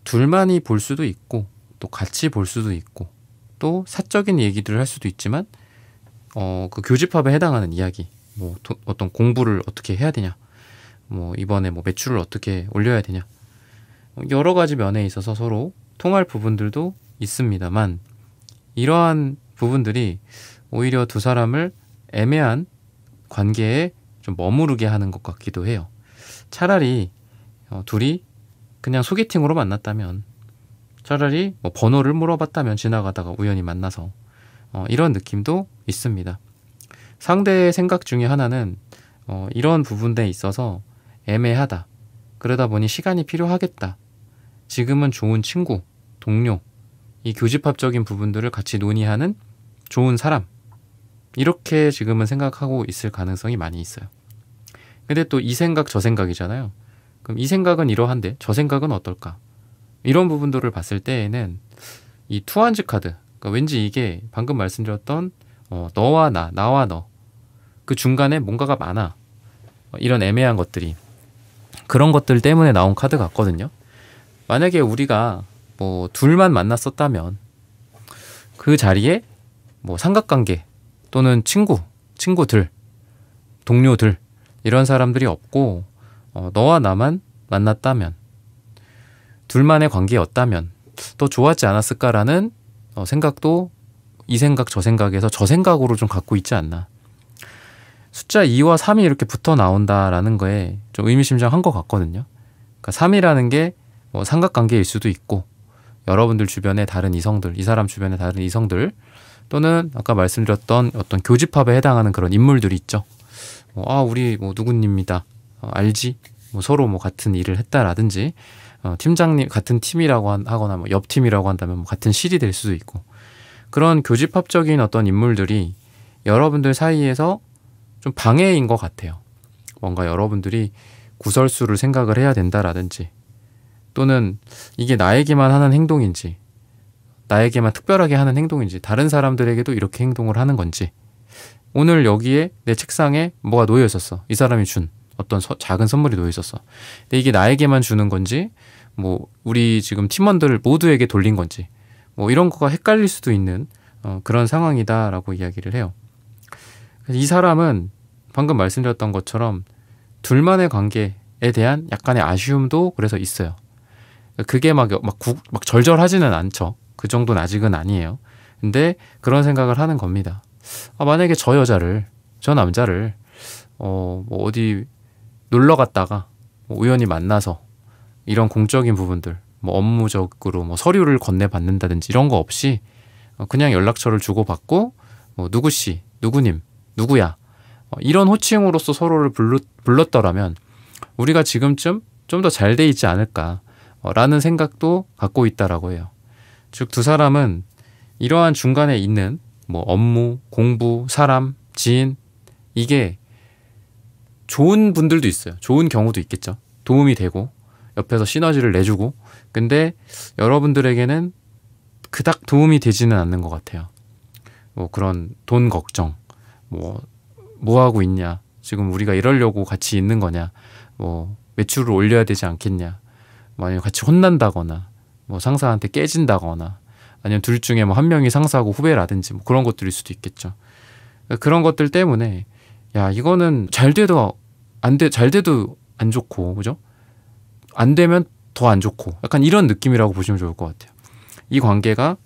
둘만이 볼 수도 있고 또 같이 볼 수도 있고 또 사적인 얘기들을 할 수도 있지만 그 교집합에 해당하는 이야기, 뭐 어떤 공부를 어떻게 해야 되냐, 뭐 이번에 뭐 매출을 어떻게 올려야 되냐, 여러 가지 면에 있어서 서로 통할 부분들도 있습니다만 이러한 부분들이 오히려 두 사람을 애매한 관계에 좀 머무르게 하는 것 같기도 해요. 차라리 둘이 그냥 소개팅으로 만났다면, 차라리 뭐 번호를 물어봤다면, 지나가다가 우연히 만나서 이런 느낌도 있습니다. 상대의 생각 중에 하나는 이런 부분에 있어서 애매하다, 그러다 보니 시간이 필요하겠다, 지금은 좋은 친구, 동료, 이 교집합적인 부분들을 같이 논의하는 좋은 사람, 이렇게 지금은 생각하고 있을 가능성이 많이 있어요. 근데 또 이 생각 저 생각이잖아요. 그럼 이 생각은 이러한데 저 생각은 어떨까? 이런 부분들을 봤을 때에는 이 투한즈 카드, 그러니까 왠지 이게 방금 말씀드렸던 너와 나와 너, 그 중간에 뭔가가 많아, 이런 애매한 것들이, 그런 것들 때문에 나온 카드 같거든요. 만약에 우리가 뭐 둘만 만났었다면 그 자리에 뭐 삼각관계 또는 친구들, 동료들, 이런 사람들이 없고 너와 나만 만났다면, 둘만의 관계였다면 더 좋았지 않았을까라는 생각도 이 생각 저 생각에서 저 생각으로 좀 갖고 있지 않나. 숫자 2와 3이 이렇게 붙어 나온다라는 거에 좀 의미심장한 것 같거든요. 그러니까 3이라는 게 뭐 삼각관계일 수도 있고, 여러분들 주변의 다른 이성들, 이 사람 주변의 다른 이성들, 또는 아까 말씀드렸던 어떤 교집합에 해당하는 그런 인물들이 있죠. 우리 뭐 누구입니다. 알지? 뭐 서로 뭐 같은 일을 했다라든지, 팀장님 같은 팀이라고 하거나 뭐 옆 팀이라고 한다면 뭐 같은 실이 될 수도 있고, 그런 교집합적인 어떤 인물들이 여러분들 사이에서 좀 방해인 것 같아요. 뭔가 여러분들이 구설수를 생각을 해야 된다라든지, 또는 이게 나에게만 하는 행동인지, 나에게만 특별하게 하는 행동인지, 다른 사람들에게도 이렇게 행동을 하는 건지, 오늘 여기에 내 책상에 뭐가 놓여 있었어, 이 사람이 준 어떤 작은 선물이 놓여 있었어. 근데 이게 나에게만 주는 건지, 뭐 우리 지금 팀원들 모두에게 돌린 건지, 뭐 이런 거가 헷갈릴 수도 있는 그런 상황이다라고 이야기를 해요. 이 사람은 방금 말씀드렸던 것처럼 둘만의 관계에 대한 약간의 아쉬움도 그래서 있어요. 그게 막 절절하지는 않죠. 그 정도는 아직은 아니에요. 근데 그런 생각을 하는 겁니다. 만약에 저 남자를 뭐 어디 놀러 갔다가 뭐 우연히 만나서 이런 공적인 부분들, 뭐 업무적으로 뭐 서류를 건네받는다든지 이런 거 없이 그냥 연락처를 주고받고 뭐 누구씨, 누구님, 누구야, 이런 호칭으로서 서로를 불렀더라면 우리가 지금쯤 좀 더 잘 돼 있지 않을까 라는 생각도 갖고 있다라고 해요. 즉 두 사람은 이러한 중간에 있는 뭐 업무, 공부, 사람, 지인, 이게 좋은 분들도 있어요. 좋은 경우도 있겠죠. 도움이 되고 옆에서 시너지를 내주고, 근데 여러분들에게는 그닥 도움이 되지는 않는 것 같아요. 뭐 그런 돈 걱정, 뭐 하고 있냐, 지금 우리가 이러려고 같이 있는 거냐, 뭐 매출을 올려야 되지 않겠냐, 뭐 아니면 같이 혼난다거나 뭐 상사한테 깨진다거나, 아니면 둘 중에 뭐 한 명이 상사하고 후배라든지 뭐 그런 것들일 수도 있겠죠. 그런 것들 때문에 야, 이거는 잘 돼도 안 좋고, 그죠? 안 되면 더 안 좋고, 약간 이런 느낌이라고 보시면 좋을 것 같아요. 이 관계가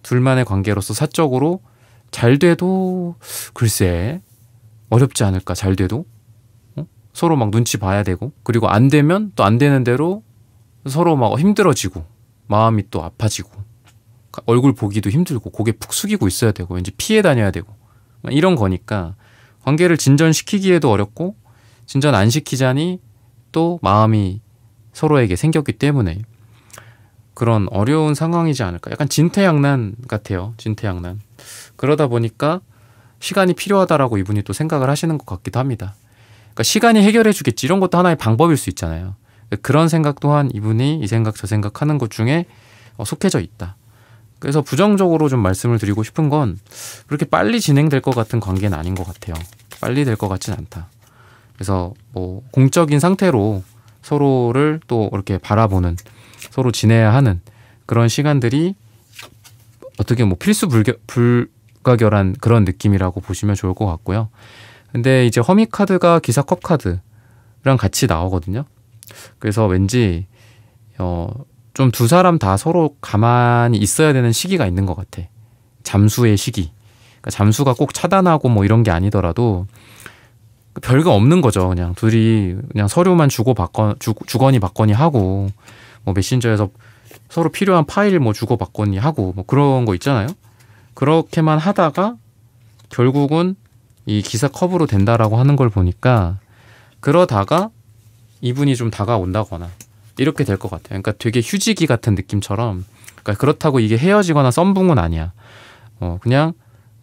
둘만의 관계로서 사적으로 잘 돼도 글쎄 어렵지 않을까. 잘 돼도 서로 막 눈치 봐야 되고, 그리고 안 되면 또 안 되는 대로 서로 막 힘들어지고, 마음이 또 아파지고, 얼굴 보기도 힘들고, 고개 푹 숙이고 있어야 되고, 왠지 피해 다녀야 되고, 이런 거니까 관계를 진전시키기에도 어렵고, 진전 안 시키자니 또 마음이 서로에게 생겼기 때문에 그런 어려운 상황이지 않을까. 약간 진퇴양난 같아요. 진퇴양난. 그러다 보니까 시간이 필요하다라고 이분이 또 생각을 하시는 것 같기도 합니다. 그러니까 시간이 해결해 주겠지, 이런 것도 하나의 방법일 수 있잖아요. 그런 생각 또한 이분이 이 생각 저 생각하는 것 중에 속해져 있다. 그래서 부정적으로 좀 말씀을 드리고 싶은 건, 그렇게 빨리 진행될 것 같은 관계는 아닌 것 같아요. 빨리 될 것 같진 않다. 그래서 뭐 공적인 상태로 서로를 또 이렇게 바라보는, 서로 지내야 하는 그런 시간들이 어떻게 뭐 필수 불가결한 그런 느낌이라고 보시면 좋을 것 같고요. 근데 이제 허미 카드가 기사 컵 카드랑 같이 나오거든요. 그래서 왠지 좀 두 사람 다 서로 가만히 있어야 되는 시기가 있는 것 같아. 잠수의 시기. 그러니까 잠수가 꼭 차단하고 뭐 이런 게 아니더라도 별거 없는 거죠. 그냥 둘이 그냥 서류만 주거니 받거니 하고 뭐 메신저에서 서로 필요한 파일 뭐 주고받거니 하고 뭐 그런 거 있잖아요. 그렇게만 하다가 결국은 이 기사 컵으로 된다라고 하는 걸 보니까 그러다가 이분이 좀 다가온다거나 이렇게 될 것 같아요. 그러니까 되게 휴지기 같은 느낌처럼, 그러니까 그렇다고 이게 헤어지거나 썸붕은 아니야. 그냥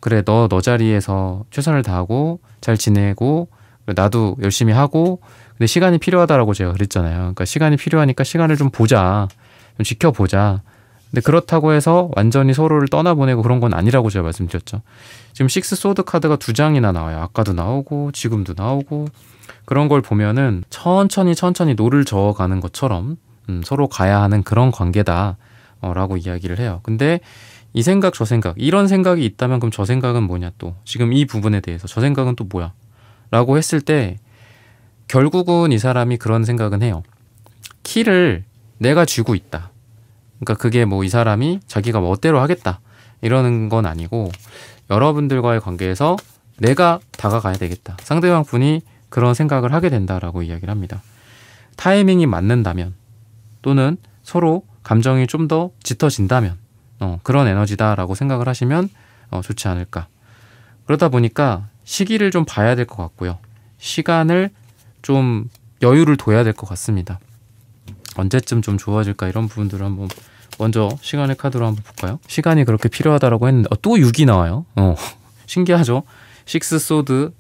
그래 너 자리에서 최선을 다하고 잘 지내고 나도 열심히 하고, 근데 시간이 필요하다라고 제가 그랬잖아요. 그러니까 시간이 필요하니까 시간을 좀 보자, 좀 지켜보자. 근데 그렇다고 해서 완전히 서로를 떠나보내고 그런 건 아니라고 제가 말씀드렸죠. 지금 식스 소드 카드가 2장이나 나와요. 아까도 나오고 지금도 나오고. 그런 걸 보면은 천천히 노를 저어가는 것처럼 서로 가야 하는 그런 관계다 라고 이야기를 해요. 근데 이 생각 저 생각, 이런 생각이 있다면 그럼 저 생각은 뭐냐, 또 지금 이 부분에 대해서 저 생각은 또 뭐야 라고 했을 때 결국은 이 사람이 그런 생각은 해요. 키를 내가 쥐고 있다. 그러니까 그게 뭐 이 사람이 자기가 멋대로 하겠다 이러는 건 아니고, 여러분들과의 관계에서 내가 다가가야 되겠다. 상대방 분이 그런 생각을 하게 된다라고 이야기를 합니다. 타이밍이 맞는다면, 또는 서로 감정이 좀 더 짙어진다면 그런 에너지다라고 생각을 하시면 좋지 않을까. 그러다 보니까 시기를 좀 봐야 될 것 같고요. 시간을 좀 여유를 둬야 될 것 같습니다. 언제쯤 좀 좋아질까, 이런 부분들을 한번 먼저 시간의 카드로 한번 볼까요? 시간이 그렇게 필요하다라고 했는데 또 6이 나와요. 신기하죠? 식스 소드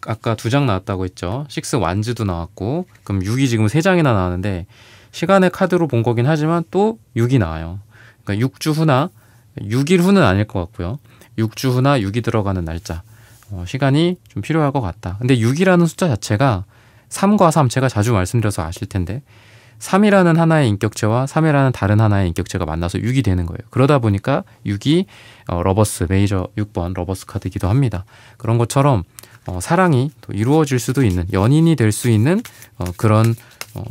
아까 2장 나왔다고 했죠. 식스 완즈도 나왔고, 그럼 6이 지금 3장이나 나왔는데 시간의 카드로 본 거긴 하지만 또 6이 나와요. 그러니까 6주 후나 6일 후는 아닐 것 같고요. 6주 후나 6이 들어가는 날짜, 시간이 좀 필요할 것 같다. 근데 6이라는 숫자 자체가 3과 3, 제가 자주 말씀드려서 아실 텐데 3이라는 하나의 인격체와 3이라는 다른 하나의 인격체가 만나서 6이 되는 거예요. 그러다 보니까 6이 러버스, 메이저 6번 러버스 카드이기도 합니다. 그런 것처럼 사랑이 또 이루어질 수도 있는, 연인이 될 수 있는 그런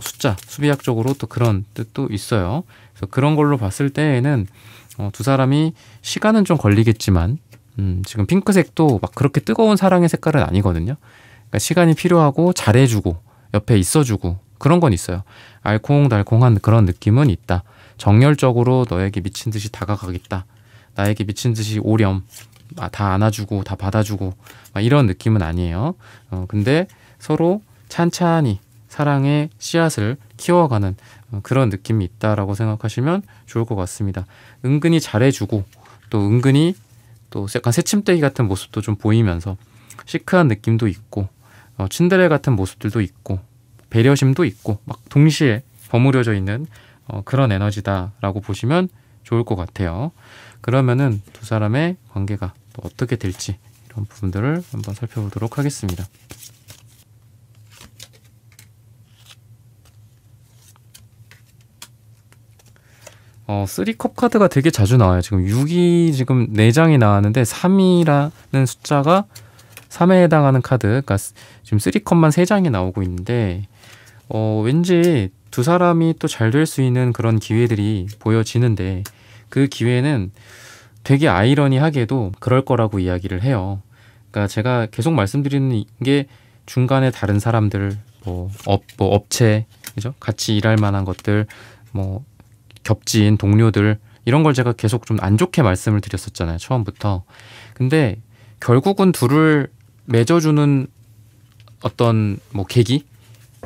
숫자, 수비학적으로 또 그런 뜻도 있어요. 그래서 그런 걸로 봤을 때에는 두 사람이 시간은 좀 걸리겠지만 지금 핑크색도 막 그렇게 뜨거운 사랑의 색깔은 아니거든요. 그러니까 시간이 필요하고 잘해주고 옆에 있어주고 그런 건 있어요. 알콩달콩한 그런 느낌은 있다. 정열적으로 너에게 미친 듯이 다가가겠다. 나에게 미친 듯이 오렴. 다 안아주고 다 받아주고 이런 느낌은 아니에요. 근데 서로 찬찬히 사랑의 씨앗을 키워가는 그런 느낌이 있다라고 생각하시면 좋을 것 같습니다. 은근히 잘해주고 또 은근히 또 약간 새침대기 같은 모습도 좀 보이면서 시크한 느낌도 있고 츤데레 같은 모습들도 있고 배려심도 있고 막 동시에 버무려져 있는 그런 에너지다라고 보시면 좋을 것 같아요. 그러면은 두 사람의 관계가 또 어떻게 될지 이런 부분들을 한번 살펴보도록 하겠습니다. 쓰리컵 카드가 되게 자주 나와요. 지금 6이 지금 4장이 나왔는데 3이라는 숫자가 3에 해당하는 카드, 그러니까 지금 3컵만 3장이 나오고 있는데 왠지 두 사람이 또 잘 될 수 있는 그런 기회들이 보여지는데, 그 기회는 되게 아이러니하게도 그럴 거라고 이야기를 해요. 그러니까 제가 계속 말씀드리는 게 중간에 다른 사람들, 업체, 그죠? 같이 일할 만한 것들, 겹친 동료들, 이런 걸 제가 계속 좀 안 좋게 말씀을 드렸었잖아요, 처음부터. 근데 결국은 둘을 맺어주는 어떤 계기?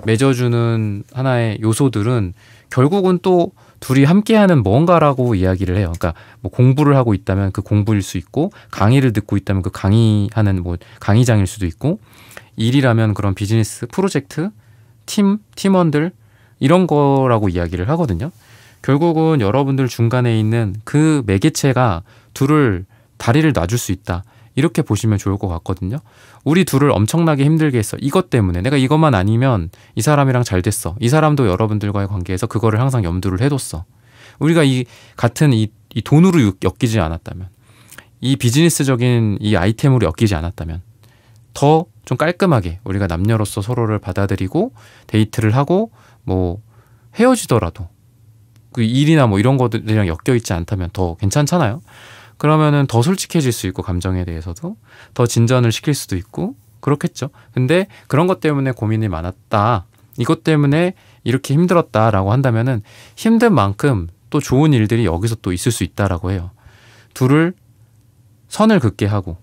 맺어주는 하나의 요소들은 결국은 또 둘이 함께하는 뭔가라고 이야기를 해요. 그러니까 공부를 하고 있다면 그 공부일 수 있고, 강의를 듣고 있다면 그 강의하는 강의장일 수도 있고, 일이라면 그런 비즈니스 프로젝트, 팀원들, 이런 거라고 이야기를 하거든요. 결국은 여러분들 중간에 있는 그 매개체가 둘을 다리를 놔줄 수 있다, 이렇게 보시면 좋을 것 같거든요. 우리 둘을 엄청나게 힘들게 했어. 이것 때문에. 내가 이것만 아니면 이 사람이랑 잘 됐어. 이 사람도 여러분들과의 관계에서 그거를 항상 염두를 해뒀어. 우리가 같은 이 돈으로 엮이지 않았다면, 이 비즈니스적인 이 아이템으로 엮이지 않았다면 더 좀 깔끔하게 우리가 남녀로서 서로를 받아들이고 데이트를 하고 뭐 헤어지더라도 그 일이나 뭐 이런 것들이랑 엮여 있지 않다면 더 괜찮잖아요. 그러면은 더 솔직해질 수 있고 감정에 대해서도 더 진전을 시킬 수도 있고 그렇겠죠. 근데 그런 것 때문에 고민이 많았다, 이것 때문에 이렇게 힘들었다라고 한다면은 힘든 만큼 또 좋은 일들이 여기서 또 있을 수 있다라고 해요. 둘을 선을 긋게 하고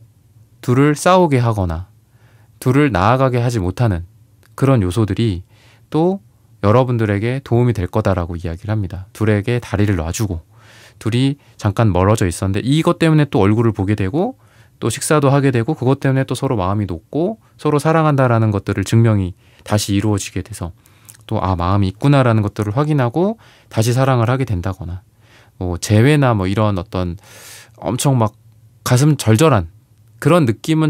둘을 싸우게 하거나 둘을 나아가게 하지 못하는 그런 요소들이 또 여러분들에게 도움이 될 거다라고 이야기를 합니다. 둘에게 다리를 놔주고 둘이 잠깐 멀어져 있었는데 이것 때문에 또 얼굴을 보게 되고 또 식사도 하게 되고 그것 때문에 또 서로 마음이 녹고 서로 사랑한다라는 것들을 증명이 다시 이루어지게 돼서 또 마음이 있구나라는 것들을 확인하고 다시 사랑을 하게 된다거나 뭐 재회나 뭐 이런 어떤 엄청 막 가슴 절절한 그런 느낌은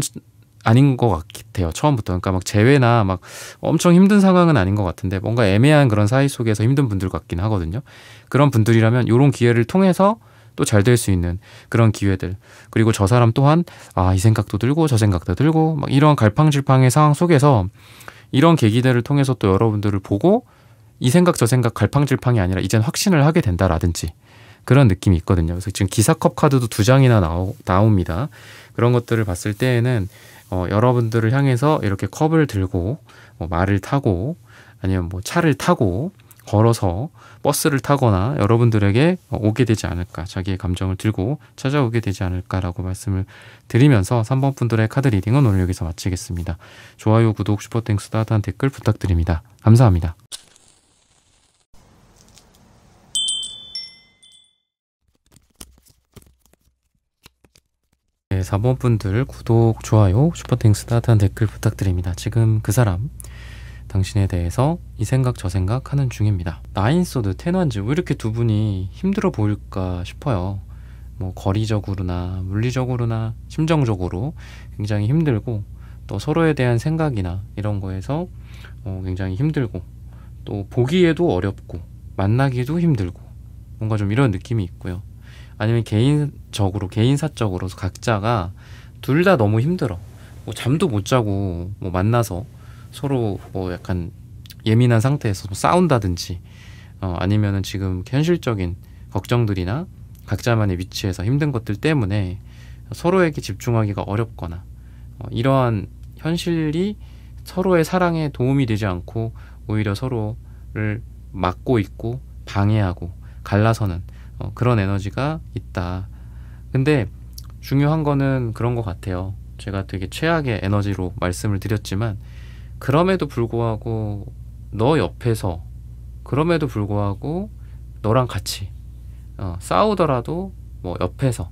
아닌 것 같아요. 처음부터. 그러니까 막 재회나 막 엄청 힘든 상황은 아닌 것 같은데 뭔가 애매한 그런 사이 속에서 힘든 분들 같긴 하거든요. 그런 분들이라면 이런 기회를 통해서 또 잘 될 수 있는 그런 기회들, 그리고 저 사람 또한 이 생각도 들고 저 생각도 들고 막 이런 갈팡질팡의 상황 속에서 이런 계기들을 통해서 또 여러분들을 보고 이 생각 저 생각 갈팡질팡이 아니라 이젠 확신을 하게 된다라든지 그런 느낌이 있거든요. 그래서 지금 기사컵 카드도 2장이나 나옵니다. 그런 것들을 봤을 때에는 여러분들을 향해서 이렇게 컵을 들고 말을 타고 아니면 뭐 차를 타고 걸어서 버스를 타거나 여러분들에게 오게 되지 않을까, 자기의 감정을 들고 찾아오게 되지 않을까라고 말씀을 드리면서 3번 분들의 카드 리딩은 오늘 여기서 마치겠습니다. 좋아요, 구독, 슈퍼땡스, 따뜻한 댓글 부탁드립니다. 감사합니다. 네, 4번 분들 구독, 좋아요, 슈퍼땡스, 따뜻한 댓글 부탁드립니다. 지금 그 사람 당신에 대해서 이 생각 저 생각 하는 중입니다. 나인소드, 텐완즈, 왜 이렇게 두 분이 힘들어 보일까 싶어요. 뭐 거리적으로나 물리적으로나 심정적으로 굉장히 힘들고 또 서로에 대한 생각이나 이런 거에서 굉장히 힘들고 또 보기에도 어렵고 만나기도 힘들고 뭔가 좀 이런 느낌이 있고요. 아니면 개인적으로 개인사적으로 각자가 둘 다 너무 힘들어. 뭐 잠도 못 자고 뭐 만나서 서로 뭐 약간 예민한 상태에서 뭐 싸운다든지 아니면은 지금 현실적인 걱정들이나 각자만의 위치에서 힘든 것들 때문에 서로에게 집중하기가 어렵거나 이러한 현실이 서로의 사랑에 도움이 되지 않고 오히려 서로를 막고 있고 방해하고 갈라서는 그런 에너지가 있다. 근데 중요한 거는 그런 것 같아요. 제가 되게 최악의 에너지로 말씀을 드렸지만 그럼에도 불구하고 너 옆에서, 그럼에도 불구하고 너랑 같이 싸우더라도 뭐 옆에서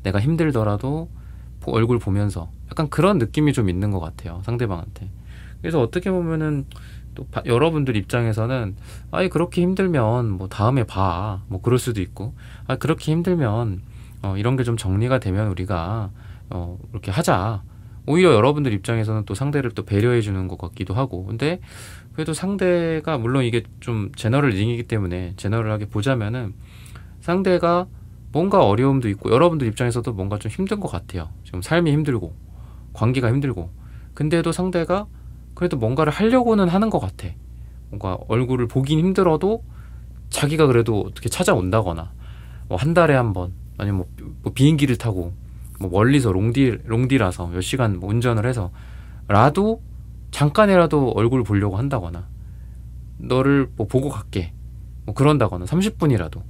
내가 힘들더라도 얼굴 보면서 약간 그런 느낌이 좀 있는 것 같아요, 상대방한테. 그래서 어떻게 보면은 또 여러분들 입장에서는 그렇게 힘들면 뭐 다음에 봐, 뭐 그럴 수도 있고, 그렇게 힘들면 이런 게 좀 정리가 되면 우리가 이렇게 하자. 오히려 여러분들 입장에서는 또 상대를 또 배려해 주는 것 같기도 하고. 근데 그래도 상대가, 물론 이게 좀 제너럴 링이기 때문에 제너럴하게 보자면은 상대가 뭔가 어려움도 있고 여러분들 입장에서도 뭔가 좀 힘든 것 같아요. 지금 삶이 힘들고 관계가 힘들고, 근데도 상대가 그래도 뭔가를 하려고는 하는 것 같아. 뭔가 얼굴을 보긴 힘들어도 자기가 그래도 어떻게 찾아온다거나 뭐 한 달에 한 번 아니면 뭐 비행기를 타고 뭐 멀리서 롱디라서 몇 시간 뭐 운전을 해서 라도 잠깐이라도 얼굴 보려고 한다거나 너를 뭐 보고 갈게 뭐 그런다거나 30분이라도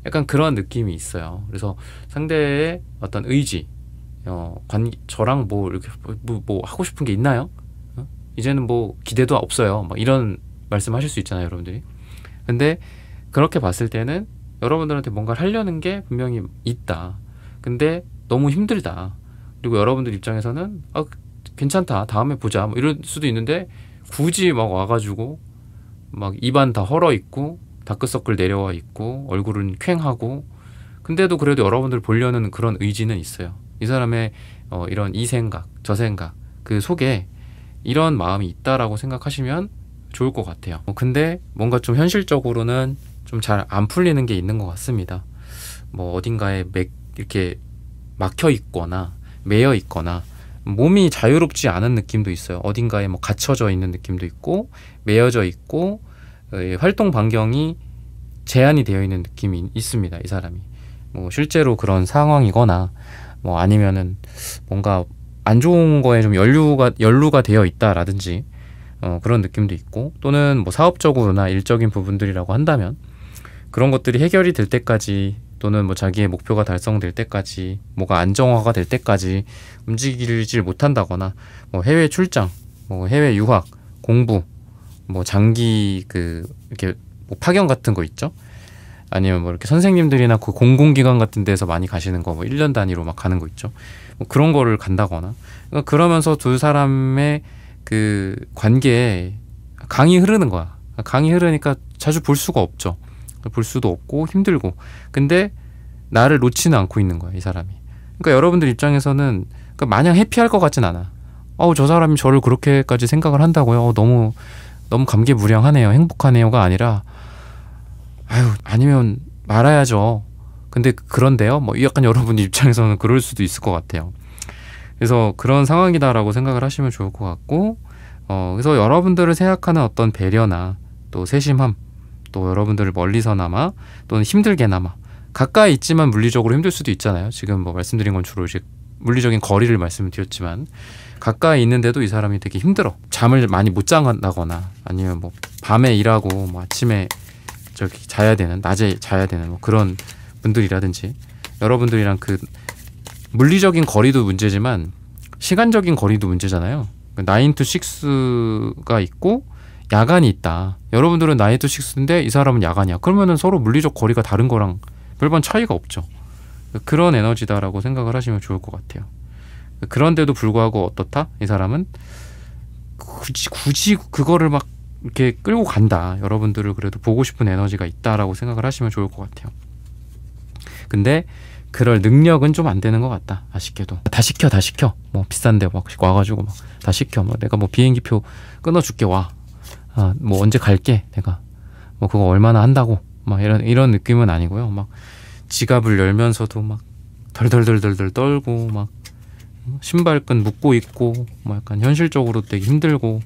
약간 그런 느낌이 있어요. 그래서 상대의 어떤 의지, 저랑 뭐 이렇게 뭐 하고 싶은 게 있나요? 이제는 뭐 기대도 없어요. 막 이런 말씀 하실 수 있잖아요, 여러분들이. 근데 그렇게 봤을 때는 여러분들한테 뭔가를 하려는 게 분명히 있다. 근데 너무 힘들다. 그리고 여러분들 입장에서는 괜찮다, 다음에 보자 뭐 이럴 수도 있는데 굳이 막 와가지고 막 입안 다 헐어 있고 다크서클 내려와 있고 얼굴은 퀭하고, 근데도 그래도 여러분들 보려는 그런 의지는 있어요. 이 사람의 이런 이 생각 저 생각 그 속에 이런 마음이 있다라고 생각하시면 좋을 것 같아요. 근데 뭔가 좀 현실적으로는 좀 잘 안 풀리는 게 있는 것 같습니다. 뭐 어딘가에 이렇게 막혀 있거나 매여 있거나 몸이 자유롭지 않은 느낌도 있어요. 어딘가에 뭐 갇혀져 있는 느낌도 있고 매여져 있고 활동 반경이 제한이 되어 있는 느낌이 있습니다. 이 사람이 뭐 실제로 그런 상황이거나 뭐 아니면은 뭔가 안 좋은 거에 좀 연루가 되어 있다라든지 그런 느낌도 있고, 또는 뭐 사업적으로나 일적인 부분들이라고 한다면 그런 것들이 해결이 될 때까지, 또는 뭐 자기의 목표가 달성될 때까지, 뭐가 안정화가 될 때까지 움직이질 못한다거나, 뭐 해외 출장, 뭐 해외 유학, 공부, 뭐 장기 이렇게 뭐 파견 같은 거 있죠. 아니면 뭐 이렇게 선생님들이나 그 공공기관 같은 데서 많이 가시는 거, 뭐 1년 단위로 막 가는 거 있죠. 뭐 그런 거를 간다거나, 그러니까 그러면서 두 사람의 그 관계에 강이 흐르는 거야. 강이 흐르니까 자주 볼 수가 없죠. 볼 수도 없고 힘들고. 근데 나를 놓지는 않고 있는 거야, 이 사람이. 그러니까 여러분들 입장에서는 그러니까 마냥 해피할 것 같진 않아. 저 사람이 저를 그렇게까지 생각을 한다고요? 너무 감개무량하네요. 행복하네요가 아니라, 아니면 말아야죠. 근데 그런데요? 뭐 약간 여러분 입장에서는 그럴 수도 있을 것 같아요. 그래서 그런 상황이다라고 생각을 하시면 좋을 것 같고, 그래서 여러분들을 생각하는 어떤 배려나 또 세심함, 또 여러분들을 멀리서나마 또는 힘들게나마, 가까이 있지만 물리적으로 힘들 수도 있잖아요. 지금 뭐 말씀드린 건 주로 이제 물리적인 거리를 말씀을 드렸지만, 가까이 있는데도 이 사람이 되게 힘들어. 잠을 많이 못 잔다거나, 아니면 뭐 밤에 일하고 뭐 아침에 저기 자야 되는, 낮에 자야 되는 뭐 그런 분들이라든지, 여러분들이랑 그 물리적인 거리도 문제지만 시간적인 거리도 문제잖아요. 9 to 6가 있고 야간이 있다. 여러분들은 9 to 6인데 이 사람은 야간이야. 그러면은 서로 물리적 거리가 다른 거랑 별반 차이가 없죠. 그런 에너지다라고 생각을 하시면 좋을 것 같아요. 그런데도 불구하고 어떻다? 이 사람은 굳이 그거를 막 이렇게 끌고 간다. 여러분들을 그래도 보고 싶은 에너지가 있다라고 생각을 하시면 좋을 것 같아요. 근데 그럴 능력은 좀 안 되는 것 같다. 아쉽게도. 다 시켜. 뭐 비싼데 막 와가지고 막 다 시켜. 뭐 내가 뭐 비행기표 끊어줄게, 와. 뭐 언제 갈게, 내가. 뭐 그거 얼마나 한다고. 막 이런 느낌은 아니고요. 막 지갑을 열면서도 막 덜덜덜덜 떨고, 막 신발끈 묶고 있고, 뭐 약간 현실적으로 되게 힘들고.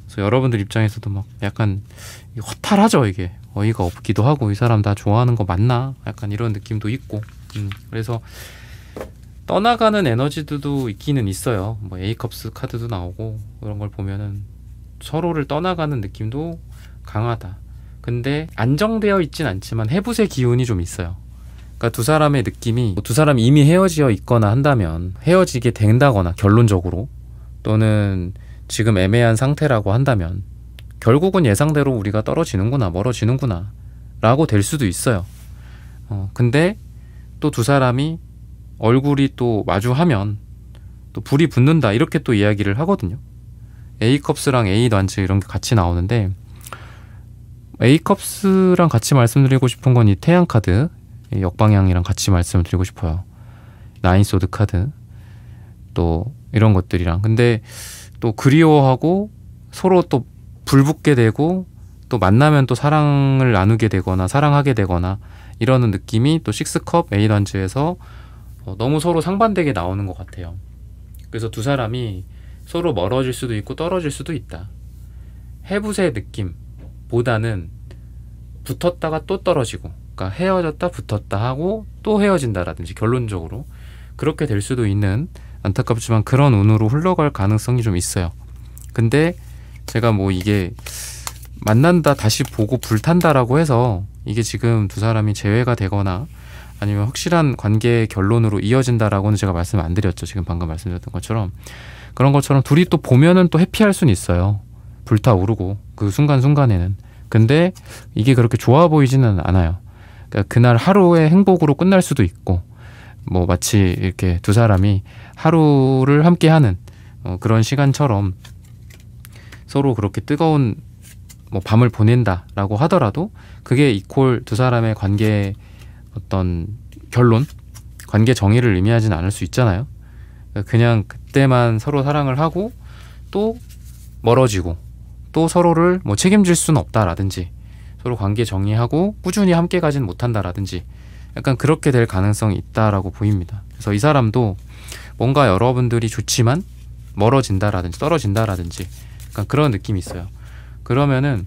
그래서 여러분들 입장에서도 막 약간 허탈하죠. 이게 어이가 없기도 하고, 이 사람 다 좋아하는 거 맞나? 약간 이런 느낌도 있고. 그래서 떠나가는 에너지도 있기는 있어요. 뭐 A컵스 카드도 나오고, 그런 걸 보면은 서로를 떠나가는 느낌도 강하다. 근데 안정되어 있진 않지만 해부세 기운이 좀 있어요. 그러니까 두 사람의 느낌이, 두 사람이 이미 헤어져 있거나 한다면, 헤어지게 된다거나 결론적으로, 또는 지금 애매한 상태라고 한다면 결국은 예상대로 우리가 떨어지는구나, 멀어지는구나 라고 될 수도 있어요. 근데 또 두 사람이 얼굴이 또 마주하면 또 불이 붙는다, 이렇게 또 이야기를 하거든요. A컵스랑 A단지 이런 게 같이 나오는데, A컵스랑 같이 말씀드리고 싶은 건 이 태양카드, 이 역방향이랑 같이 말씀을 드리고 싶어요. 나인소드 카드, 또 이런 것들이랑. 근데 또 그리워하고 서로 또 불붙게 되고, 또 만나면 또 사랑을 나누게 되거나 사랑하게 되거나 이러는 느낌이 또 6컵 A단지에서 너무 서로 상반되게 나오는 것 같아요. 그래서 두 사람이 서로 멀어질 수도 있고 떨어질 수도 있다. 해부세 느낌보다는 붙었다가 또 떨어지고, 그러니까 헤어졌다 붙었다 하고 또 헤어진다라든지, 결론적으로 그렇게 될 수도 있는, 안타깝지만 그런 운으로 흘러갈 가능성이 좀 있어요. 근데 제가 뭐 이게 만난다 다시 보고 불탄다라고 해서 이게 지금 두 사람이 재회가 되거나 아니면 확실한 관계의 결론으로 이어진다라고는 제가 말씀 안 드렸죠. 지금 방금 말씀드렸던 것처럼. 그런 것처럼 둘이 또 보면은 또 해피할 수는 있어요. 불타오르고 그 순간순간에는. 근데 이게 그렇게 좋아 보이지는 않아요. 그러니까 그날 하루의 행복으로 끝날 수도 있고, 뭐 마치 이렇게 두 사람이 하루를 함께하는 그런 시간처럼 서로 그렇게 뜨거운 뭐 밤을 보낸다라고 하더라도 그게 이퀄 두 사람의 관계의 어떤 결론, 관계 정의를 의미하진 않을 수 있잖아요. 그냥 그때만 서로 사랑을 하고 또 멀어지고 또 서로를 뭐 책임질 수는 없다라든지, 서로 관계 정의하고 꾸준히 함께 가진 못한다라든지, 약간 그렇게 될 가능성이 있다라고 보입니다. 그래서 이 사람도 뭔가 여러분들이 좋지만 멀어진다라든지 떨어진다라든지 약간 그런 느낌이 있어요. 그러면은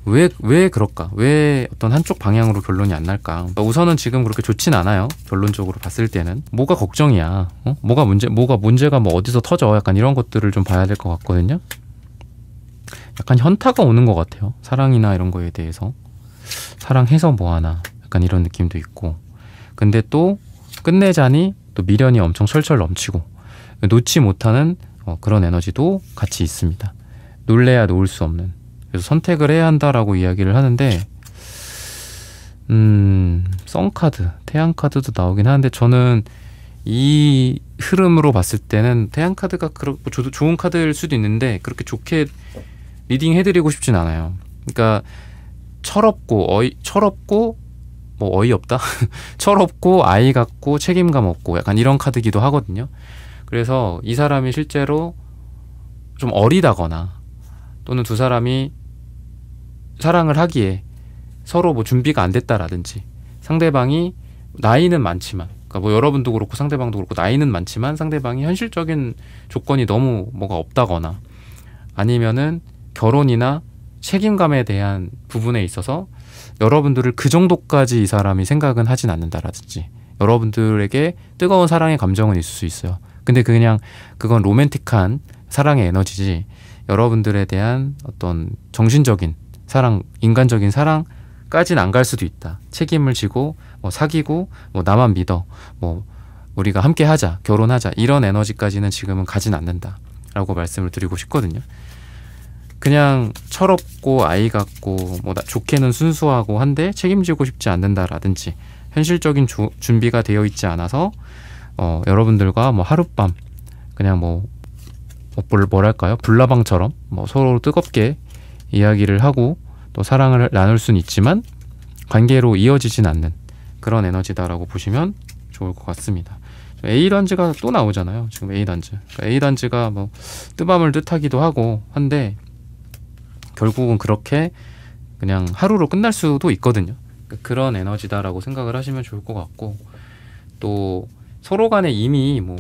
왜 그럴까? 왜 어떤 한쪽 방향으로 결론이 안 날까? 그러니까 우선은 지금 그렇게 좋진 않아요. 결론적으로 봤을 때는. 뭐가 걱정이야? 뭐가 문제가 뭐 어디서 터져? 약간 이런 것들을 좀 봐야 될 것 같거든요. 약간 현타가 오는 것 같아요. 사랑이나 이런 거에 대해서. 사랑해서 뭐하나. 약간 이런 느낌도 있고. 근데 또 끝내자니 또 미련이 엄청 철철 넘치고 놓지 못하는 그런 에너지도 같이 있습니다. 놀래야 놓을 수 없는. 그래서 선택을 해야 한다라고 이야기를 하는데 썬카드, 태양카드도 나오긴 하는데 저는 이 흐름으로 봤을 때는 태양카드가 좋은 카드일 수도 있는데 그렇게 좋게 리딩 해드리고 싶진 않아요. 그러니까 철없고 뭐 어이없다? 철없고 아이 같고 책임감 없고 약간 이런 카드기도 하거든요. 그래서 이 사람이 실제로 좀 어리다거나 또는 두 사람이 사랑을 하기에 서로 뭐 준비가 안 됐다라든지 상대방이 나이는 많지만 그러니까 뭐 여러분도 그렇고 상대방도 그렇고 나이는 많지만 상대방이 현실적인 조건이 너무 뭐가 없다거나 아니면은 결혼이나 책임감에 대한 부분에 있어서 여러분들을 그 정도까지 이 사람이 생각은 하진 않는다라든지 여러분들에게 뜨거운 사랑의 감정은 있을 수 있어요. 근데 그건 로맨틱한 사랑의 에너지지 여러분들에 대한 어떤 정신적인 사랑, 인간적인 사랑까지는 안 갈 수도 있다. 책임을 지고 뭐 사귀고 뭐 나만 믿어 뭐 우리가 함께 하자 결혼하자 이런 에너지까지는 지금은 가진 않는다라고 말씀을 드리고 싶거든요. 그냥 철없고 아이 같고 뭐 좋게는 순수하고 한데 책임지고 싶지 않는다라든지 현실적인 준비가 되어 있지 않아서 여러분들과 뭐 하룻밤 그냥 뭐랄까요? 불나방처럼 뭐 서로 뜨겁게 이야기를 하고 또 사랑을 나눌 수는 있지만 관계로 이어지진 않는 그런 에너지다라고 보시면 좋을 것 같습니다. A단지가 또 나오잖아요. 지금 A단지. 그러니까 A단지가 뭐 뜨밤을 뜻하기도 하고 한데 결국은 그렇게 그냥 하루로 끝날 수도 있거든요. 그러니까 그런 에너지다라고 생각을 하시면 좋을 것 같고 또 서로 간에 이미 뭐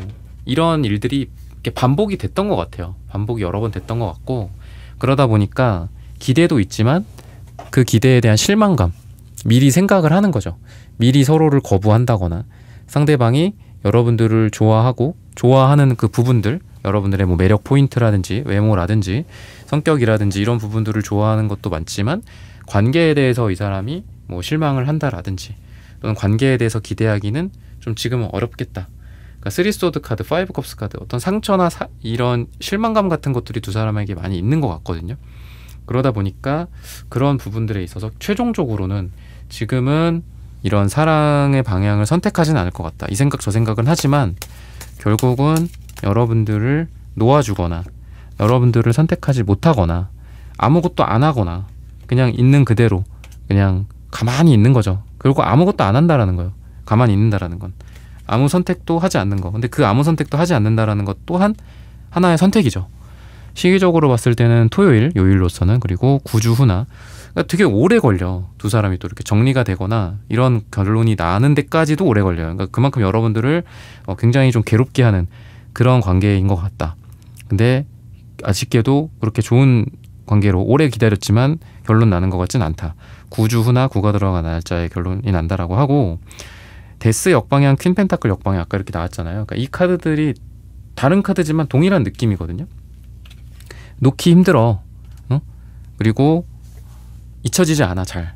이런 일들이 이렇게 반복이 됐던 것 같아요. 반복이 여러 번 됐던 것 같고 그러다 보니까 기대도 있지만 그 기대에 대한 실망감 미리 생각을 하는 거죠. 미리 서로를 거부한다거나 상대방이 여러분들을 좋아하는 그 부분들 여러분들의 뭐 매력 포인트라든지 외모라든지 성격이라든지 이런 부분들을 좋아하는 것도 많지만 관계에 대해서 이 사람이 뭐 실망을 한다라든지 또는 관계에 대해서 기대하기는 좀 지금은 어렵겠다. 그러니까 3소드 카드, 5컵스 카드 어떤 상처나 이런 실망감 같은 것들이 두 사람에게 많이 있는 것 같거든요. 그러다 보니까 그런 부분들에 있어서 최종적으로는 지금은 이런 사랑의 방향을 선택하지는 않을 것 같다. 이 생각 저 생각은 하지만 결국은 여러분들을 놓아주거나 여러분들을 선택하지 못하거나 아무것도 안 하거나 그냥 있는 그대로 그냥 가만히 있는 거죠. 결국 아무것도 안 한다라는 거예요. 가만히 있는다라는 건 아무 선택도 하지 않는 거. 근데 그 아무 선택도 하지 않는다라는 것 또한 하나의 선택이죠. 시기적으로 봤을 때는 요일로서는 그리고 9주 후나 그러니까 되게 오래 걸려. 두 사람이 또 이렇게 정리가 되거나 이런 결론이 나는 데까지도 오래 걸려요. 그러니까 그만큼 여러분들을 굉장히 좀 괴롭게 하는 그런 관계인 것 같다. 근데 아쉽게도 그렇게 좋은 관계로 오래 기다렸지만 결론 나는 것 같진 않다. 9주 후나 9가 들어간 날짜에 결론이 난다라고 하고 데스 역방향, 퀸 펜타클 역방향 아까 이렇게 나왔잖아요. 그러니까 이 카드들이 다른 카드지만 동일한 느낌이거든요. 놓기 힘들어. 그리고 잊혀지지 않아 잘.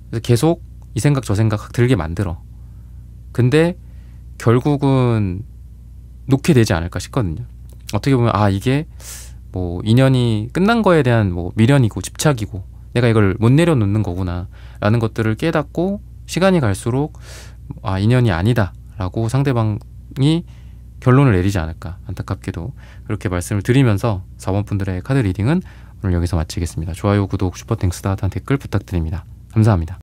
그래서 계속 이 생각 저 생각 들게 만들어. 근데 결국은 놓게 되지 않을까 싶거든요. 어떻게 보면 이게 뭐 인연이 끝난 거에 대한 뭐 미련이고 집착이고 내가 이걸 못 내려놓는 거구나 라는 것들을 깨닫고 시간이 갈수록 인연이 아니다 라고 상대방이 결론을 내리지 않을까 안타깝게도 그렇게 말씀을 드리면서 4번 분들의 카드 리딩은 오늘 여기서 마치겠습니다. 좋아요, 구독, 슈퍼땡스, 따뜻한 댓글 부탁드립니다. 감사합니다.